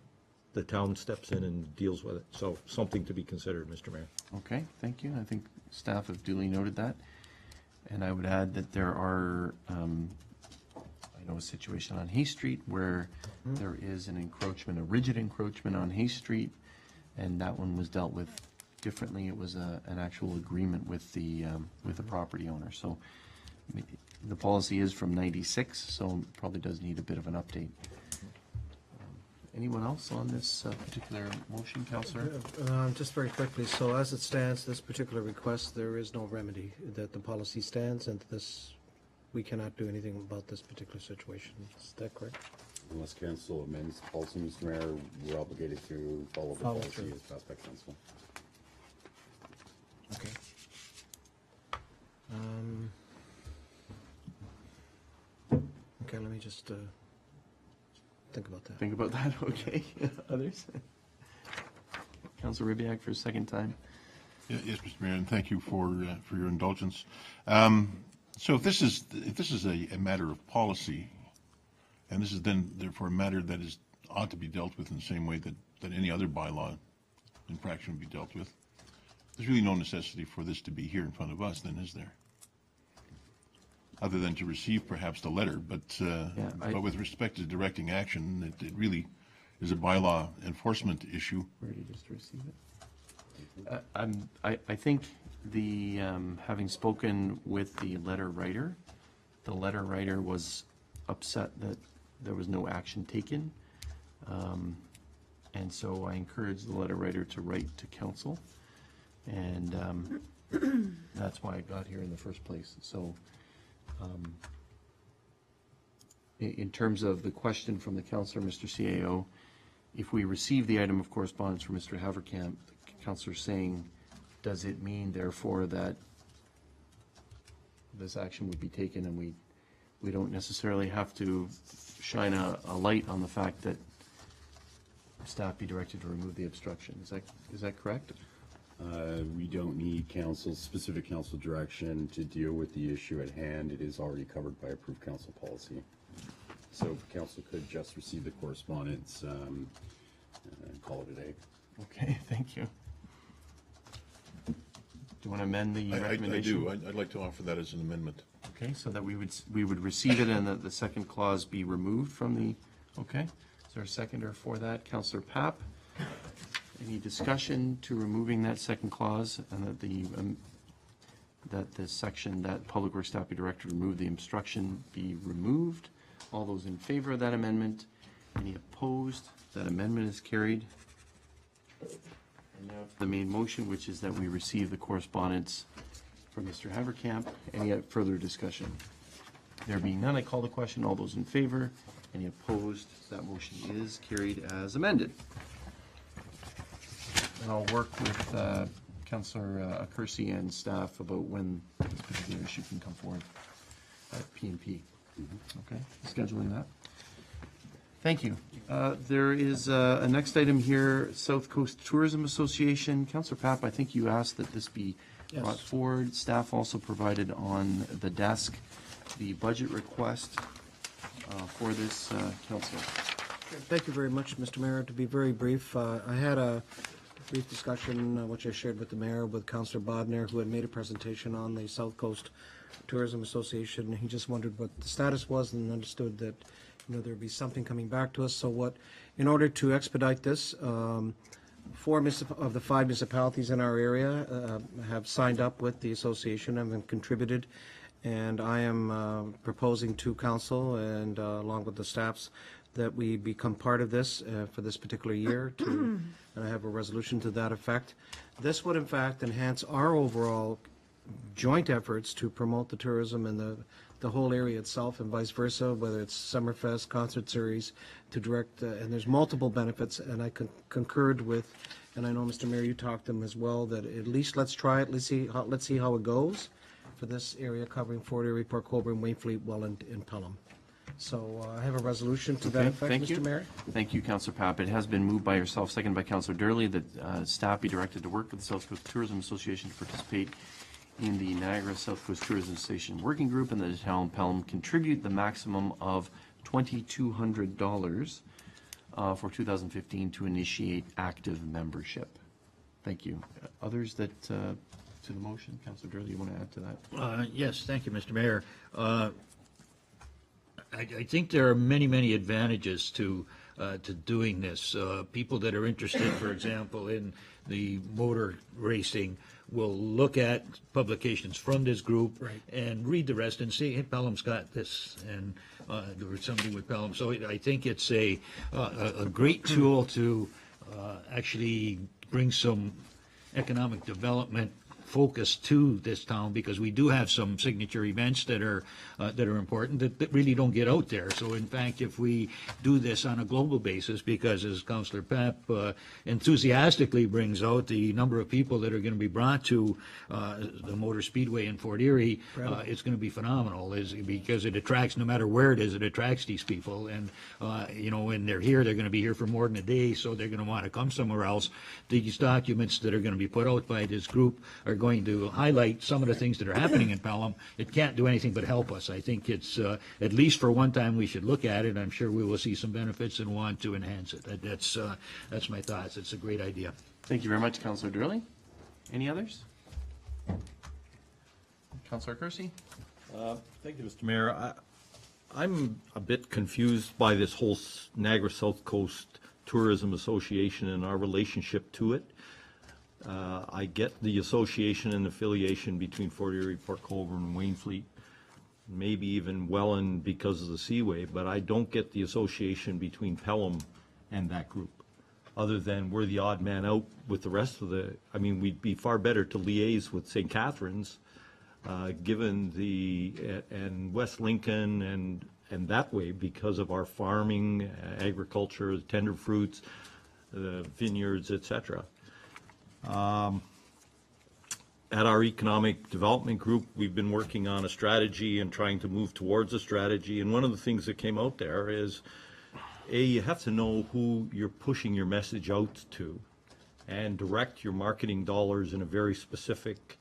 The town steps in and deals with it. So something to be considered, Mr. Mayor. Okay, thank you. I think staff have duly noted that. And I would add that there are, I know a situation on Hay Street where there is an encroachment, a rigid encroachment on Hay Street, and that one was dealt with differently. It was an actual agreement with the property owner. So the policy is from '96, so it probably does need a bit of an update. Anyone else on this particular motion, Councillor? Just very quickly, so as it stands, this particular request, there is no remedy, that the policy stands, and this, we cannot do anything about this particular situation. Is that correct? Unless council amends the policy, Mr. Mayor, we're obligated to follow the policy through. as passed by council. Okay. Okay, let me just think about that. Think about that, okay. Others? Councillor Ribbiak for a second time. Yes, Mr. Mayor, and thank you for your indulgence. So if this is a matter of policy, and this is then therefore a matter that ought to be dealt with in the same way that any other bylaw infraction would be dealt with, there's really no necessity for this to be here in front of us, then, is there? Other than to receive perhaps the letter, but with respect to directing action, it really is a bylaw enforcement issue. Where did you just receive it? I think the, having spoken with the letter writer was upset that there was no action taken. And so I encouraged the letter writer to write to council. And that's why I got here in the first place. So in terms of the question from the councillor, Mr. CAO, if we receive the item of correspondence from Mr. Haverkamp, the councillor saying, does it mean therefore that this action would be taken and we don't necessarily have to shine a light on the fact that staff be directed to remove the obstruction? Is that correct? We don't need specific council direction to deal with the issue at hand. It is already covered by approved council policy. So if council could just receive the correspondence and call it a day. Okay, thank you. Do you want to amend the I recommendation? do. I'd like to offer that as an amendment. Okay, so that we would receive it and that the second clause be removed from the, okay. Is there a seconder for that? Councillor Papp? Any discussion to removing that second clause and that the section that Public Works staff be directed to remove the obstruction be removed? All those in favor of that amendment? Any opposed? That amendment is carried. And now to the main motion, which is that we receive the correspondence from Mr. Haverkamp. Any further discussion? There being none, I call the question. All those in favor? Any opposed? That motion is carried as amended. And I'll work with Councillor Kersey and staff about when this particular issue can come forward at P&P. Okay, scheduling that. Thank you. There is a next item here, South Coast Tourism Association. Councillor Papp, I think you asked that this be brought forward. Staff also provided on the desk the budget request for this, Councillor. Thank you very much, Mr. Mayor. To be very brief, I had a brief discussion, which I shared with the mayor, with Councillor Bodner, who had made a presentation on the South Coast Tourism Association. He just wondered what the status was and understood that, there'd be something coming back to us. So in order to expedite this, 4 of the 5 municipalities in our area have signed up with the association and have contributed. And I am proposing to council and along with the staffs that we become part of this for this particular year, and I have a resolution to that effect. This would in fact enhance our overall joint efforts to promote the tourism in the whole area itself and vice versa, whether it's Summerfest, concert series, to direct, and there's multiple benefits, and I concurred with, and I know Mr. Mayor, you talked to him as well, that at least let's try it, let's see how it goes for this area covering Fort Erie, Port Colborne, Wainfleet, Welland, and Pelham. So I have a resolution to that effect, Mr. Mayor. Thank you, Councillor Papp. It has been moved by yourself, seconded by Councillor Durley, that staff be directed to work with the South Coast Tourism Association to participate in the Niagara South Coast Tourism Association Working Group, and that the town of Pelham contribute the maximum of $2,200 for 2015 to initiate active membership. Thank you. Others that to the motion? Councillor Durley, you want to add to that? Yes, thank you, Mr. Mayor. I think there are many, many advantages to doing this. People that are interested, for example, in the motor racing will look at publications from this group and read the rest and see, hey, Pelham's got this, and or something with Pelham. So I think it's a great tool to actually bring some economic development focus to this town, because we do have some signature events that are important that really don't get out there. So in fact, if we do this on a global basis, because as Councillor Papp enthusiastically brings out, the number of people that are going to be brought to the Motor Speedway in Fort Erie, it's going to be phenomenal, because it attracts, no matter where it is, it attracts these people. And when they're here, they're going to be here for more than a day, so they're going to want to come somewhere else. These documents that are going to be put out by this group are going to highlight some of the things that are happening in Pelham. It can't do anything but help us. I think it's, at least for one time, we should look at it. I'm sure we will see some benefits and want to enhance it. That's my thoughts. It's a great idea. Thank you very much, Councillor Durley. Any others? Councillor Kersey? Thank you, Mr. Mayor. I'm a bit confused by this whole Niagara South Coast Tourism Association and our relationship to it. I get the association and affiliation between Fort Erie, Port Colborne, and Wainfleet, maybe even Welland because of the Seaway, but I don't get the association between Pelham and that group, other than we're the odd man out with the rest of the, we'd be far better to liaise with St. Catharines, given and West Lincoln and that way, because of our farming, agriculture, tender fruits, vineyards, etc. At our economic development group, we've been working on a strategy and trying to move towards a strategy. And one of the things that came out there is, you have to know who you're pushing your message out to and direct your marketing dollars in a very specific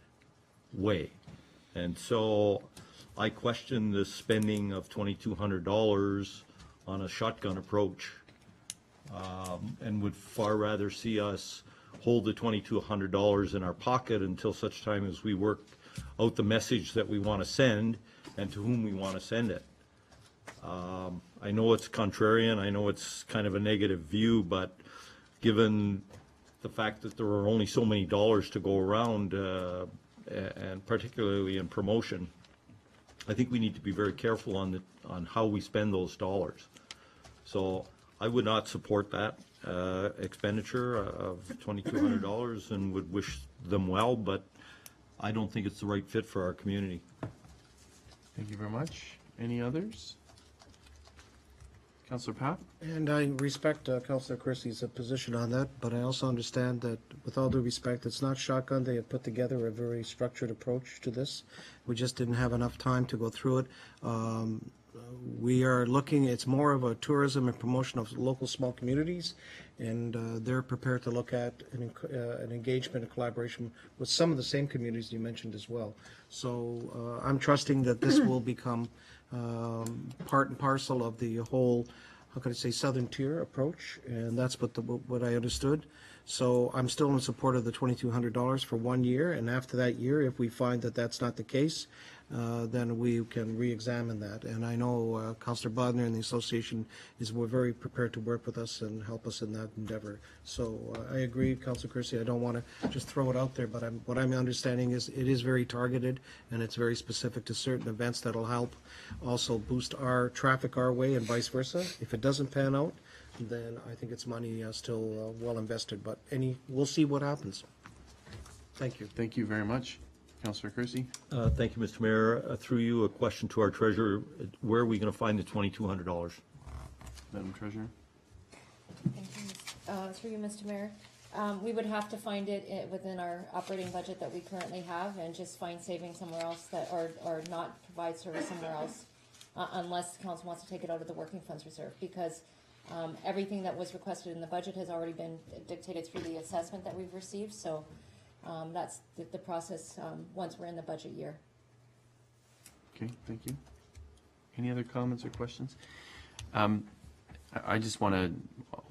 way. And so I question the spending of $2,200 on a shotgun approach, and would far rather see us hold the $2,200 in our pocket until such time as we work out the message that we want to send and to whom we want to send it. I know it's contrarian, I know it's kind of a negative view, but given the fact that there are only so many dollars to go around, and particularly in promotion, I think we need to be very careful on how we spend those dollars. So I would not support that expenditure of $2,200 and would wish them well, but I don't think it's the right fit for our community. Thank you very much. Any others? Councillor Papp? And I respect Councillor Christie's position on that, but I also understand that, with all due respect, it's not shotgun. They have put together a very structured approach to this. We just didn't have enough time to go through it. We are looking, it's more of a tourism and promotion of local small communities, and they're prepared to look at an engagement and collaboration with some of the same communities you mentioned as well. So I'm trusting that this will become part and parcel of the whole, how can I say, southern tier approach, and that's what I understood. So I'm still in support of the $2,200 for 1 year, and after that year, if we find that that's not the case, then we can re-examine that. And I know Councillor Bodner and the association were very prepared to work with us and help us in that endeavor. So I agree, Councillor Christie. I don't want to just throw it out there, but what I'm understanding is it is very targeted and it's very specific to certain events that'll help also boost our traffic our way and vice versa. If it doesn't pan out, then I think it's money still well invested. But we'll see what happens. Thank you. Thank you very much. Councillor Kersey? Thank you, Mr. Mayor. Through you, a question to our treasurer. Where are we going to find the $2,200? Madam Treasurer? Thank you, through you, Mr. Mayor. We would have to find it within our operating budget that we currently have and just find savings somewhere else or not provide service somewhere else, unless the council wants to take it out of the working funds reserve, because everything that was requested in the budget has already been dictated through the assessment that we've received. So that's the process once we're in the budget year. Okay, thank you. Any other comments or questions? I just want to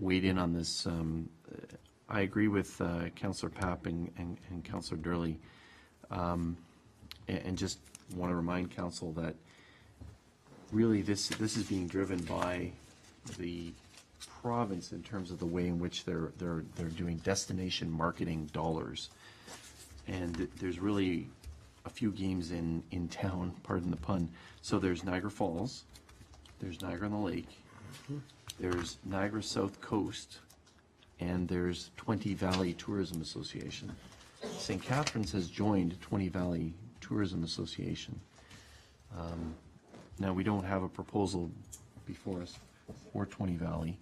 wade in on this. I agree with Councillor Papp and Councillor Durley, and just want to remind Council that really this is being driven by the province in terms of the way in which they're doing destination marketing dollars. And there's really a few games in town, pardon the pun. So there's Niagara Falls, there's Niagara on the Lake, there's Niagara South Coast, and there's 20 Valley Tourism Association. St. Catharines has joined 20 Valley Tourism Association. Now, we don't have a proposal before us for 20 Valley.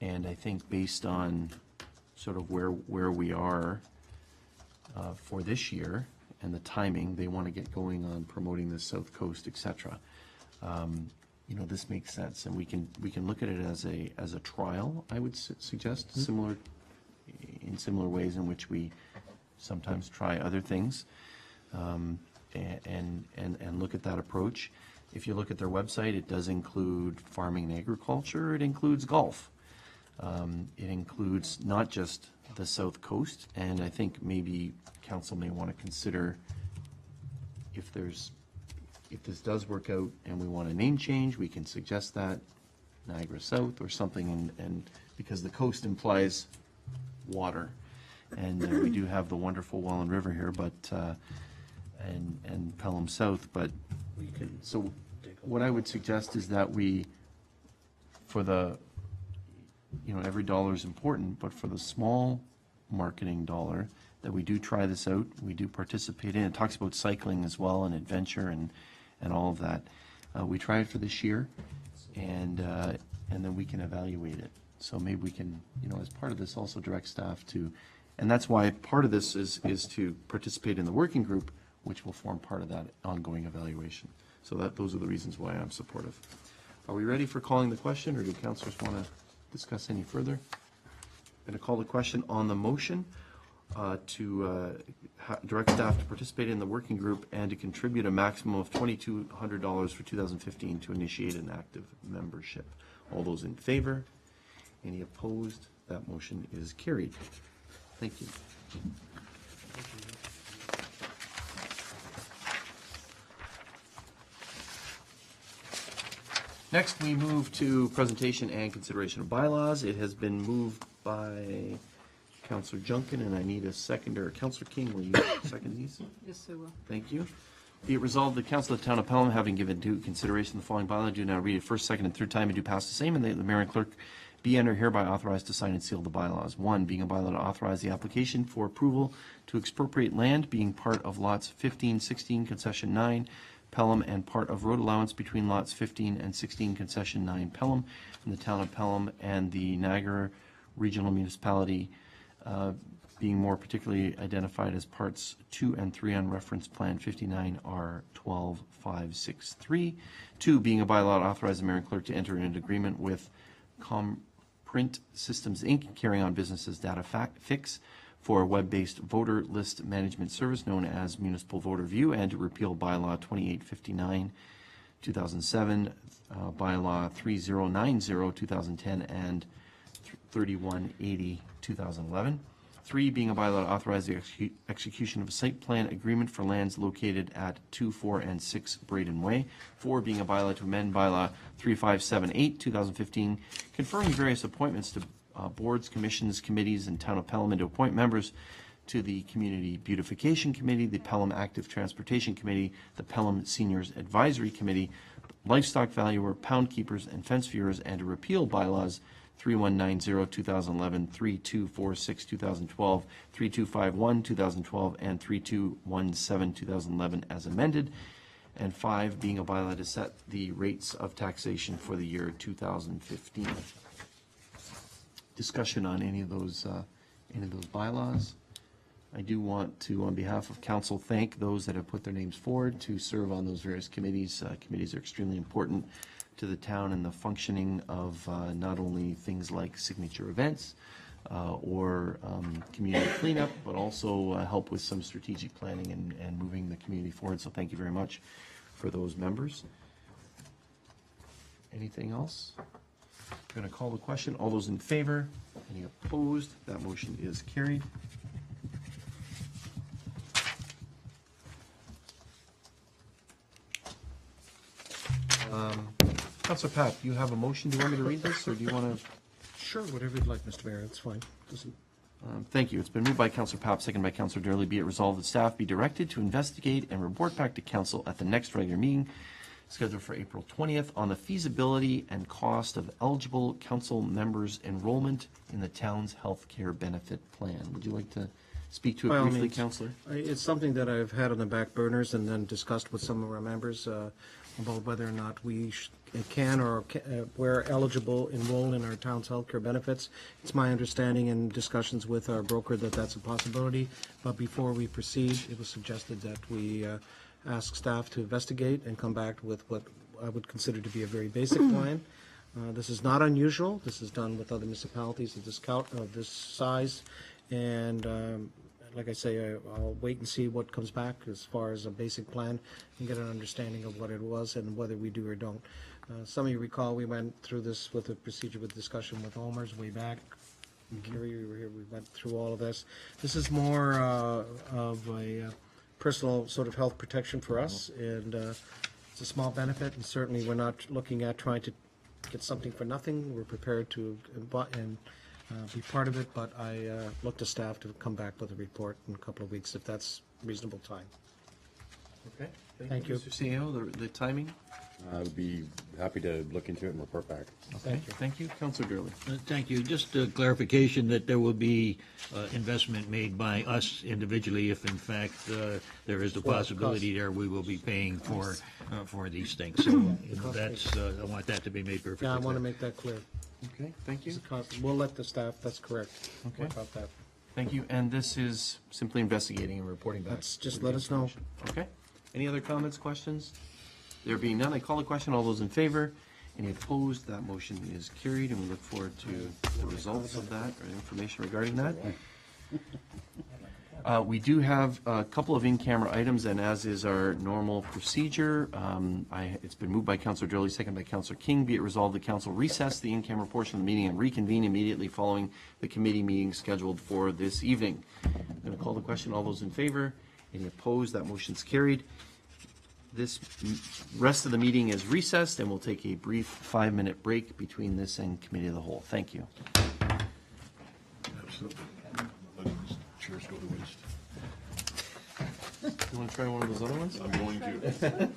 And I think based on sort of where we are for this year and the timing, they want to get going on promoting the South Coast, et cetera. You know, this makes sense, and we can look at it as a trial. I would suggest similar ways in which we sometimes try other things, and look at that approach. If you look at their website, it does include farming and agriculture. It includes golf. It includes not just the South Coast, and I think maybe council may want to consider if this does work out and we want a name change, we can suggest that, Niagara South or something, and because the coast implies water, and we do have the wonderful Welland River here, but and Pelham South, but so what I would suggest is that we, for the, you know, every dollar is important, but for the small marketing dollar, that we do try this out, we do participate in. It talks about cycling as well and adventure and all of that. we try it for this year, and then we can evaluate it. So maybe we can, as part of this, also direct staff to, and that's why part of this is to participate in the working group, which will form part of that ongoing evaluation. So those are the reasons why I'm supportive. Are we ready for calling the question, or do councillors want to discuss any further? I'm going to call the question on the motion to direct staff to participate in the working group and to contribute a maximum of $2,200 for 2015 to initiate an active membership. All those in favor? Any opposed? That motion is carried. Thank you. Next, we move to presentation and consideration of bylaws. It has been moved by Councillor Junkin, and I need a seconder. Councillor King, will you second these? Yes, I will. Thank you. Be it resolved, the Council of the Town of Pelham, having given due consideration the following bylaw, do now read it first, second, and third time, and do pass the same, and the mayor and clerk be and are hereby authorized to sign and seal the bylaws. 1, being a bylaw to authorize the application for approval to expropriate land being part of lots 15, 16, concession 9, Pelham, and part of road allowance between lots 15 and 16, concession 9, Pelham, in the town of Pelham and the Niagara Regional Municipality, being more particularly identified as parts 2 and 3 on reference plan 59R12563. 2, being a bylaw to authorize the mayor and clerk to enter into agreement with Print Systems, Inc., carrying on business as Data Fix for a web-based voter list management service known as Municipal Voter View, and to repeal bylaw 2859, 2007, bylaw 3090, 2010, and 3180, 2011. 3, being a bylaw to authorize the execution of a site plan agreement for lands located at 2, 4, and 6 Braden Way. 4, being a bylaw to amend bylaw 3578, 2015, conferring various appointments to boards, commissions, committees, and Town of Pelham, and to appoint members to the Community Beautification Committee, the Pelham Active Transportation Committee, the Pelham Seniors Advisory Committee, Livestock Valuer, Pound Keepers, and Fence Viewers, and to repeal bylaws 3190, 2011, 3246, 2012, 3251, 2012, and 3217, 2011 as amended. And 5, being a bylaw to set the rates of taxation for the year 2015. Discussion on any of those bylaws. I do want to, on behalf of council, thank those that have put their names forward to serve on those various committees. Committees are extremely important to the town and the functioning of not only things like signature events or community cleanup, but also help with some strategic planning and moving the community forward. So thank you very much for those members. Anything else? I'm going to call the question. All those in favor? Any opposed? That motion is carried. Councilor Pat, you have a motion. Do you want me to read this, or do you want to? Sure, whatever you'd like, Mr. Mayor, that's fine. Thank you. It's been moved by Councilor Papp, seconded by Councilor Durley. Be it resolved that staff be directed to investigate and report back to council at the next regular meeting scheduled for April 20th on the feasibility and cost of eligible council members' enrollment in the town's health care benefit plan. Would you like to speak to it briefly, Councillor? It's something that I've had on the back burners and then discussed with some of our members about whether or not we can or we're eligible, enroll in our town's healthcare benefits. It's my understanding in discussions with our broker that that's a possibility. But before we proceed, it was suggested that we ask staff to investigate and come back with what I would consider to be a very basic plan. This is not unusual. This is done with other municipalities of this size. And like I say, I'll wait and see what comes back as far as a basic plan and get an understanding of what it was and whether we do or don't. Some of you recall we went through this with a procedure with discussion with Omers way back. Kerry, you were here. We went through all of this. This is more of a personal sort of health protection for us, and it's a small benefit, and certainly we're not looking at trying to get something for nothing. We're prepared to be part of it, but I look to staff to come back with a report in a couple of weeks if that's reasonable time. Okay. Thank you. Mr. CEO, the timing? It'll be happy to look into it and report back. Okay, thank you. Councilor Gurley. Thank you. Just a clarification that there will be investment made by us individually if in fact there is a possibility there we will be paying for these things. So that's, I want that to be made perfectly Yeah, I clear. want to make that clear. Okay, thank you. It's a cost- We'll let the staff, that's correct. Okay. Work out that. Thank you. And this is simply investigating and reporting back. That's, just let us know. Okay. Any other comments, questions? There being none, I call the question. All those in favor? Any opposed? That motion is carried, and we look forward to the results of that or information regarding that. We do have a couple of in-camera items, and as is our normal procedure, it's been moved by Councilor Drolly, second by Councilor King. Be it resolved that council recess the in-camera portion of the meeting and reconvene immediately following the committee meeting scheduled for this evening. I'm going to call the question. All those in favor? Any opposed? That motion's carried. This rest of the meeting is recessed, and we'll take a brief 5-minute break between this and committee of the whole. Thank you. Absolutely. Letting these chairs go to waste. You want to try one of those other ones? I'm going to.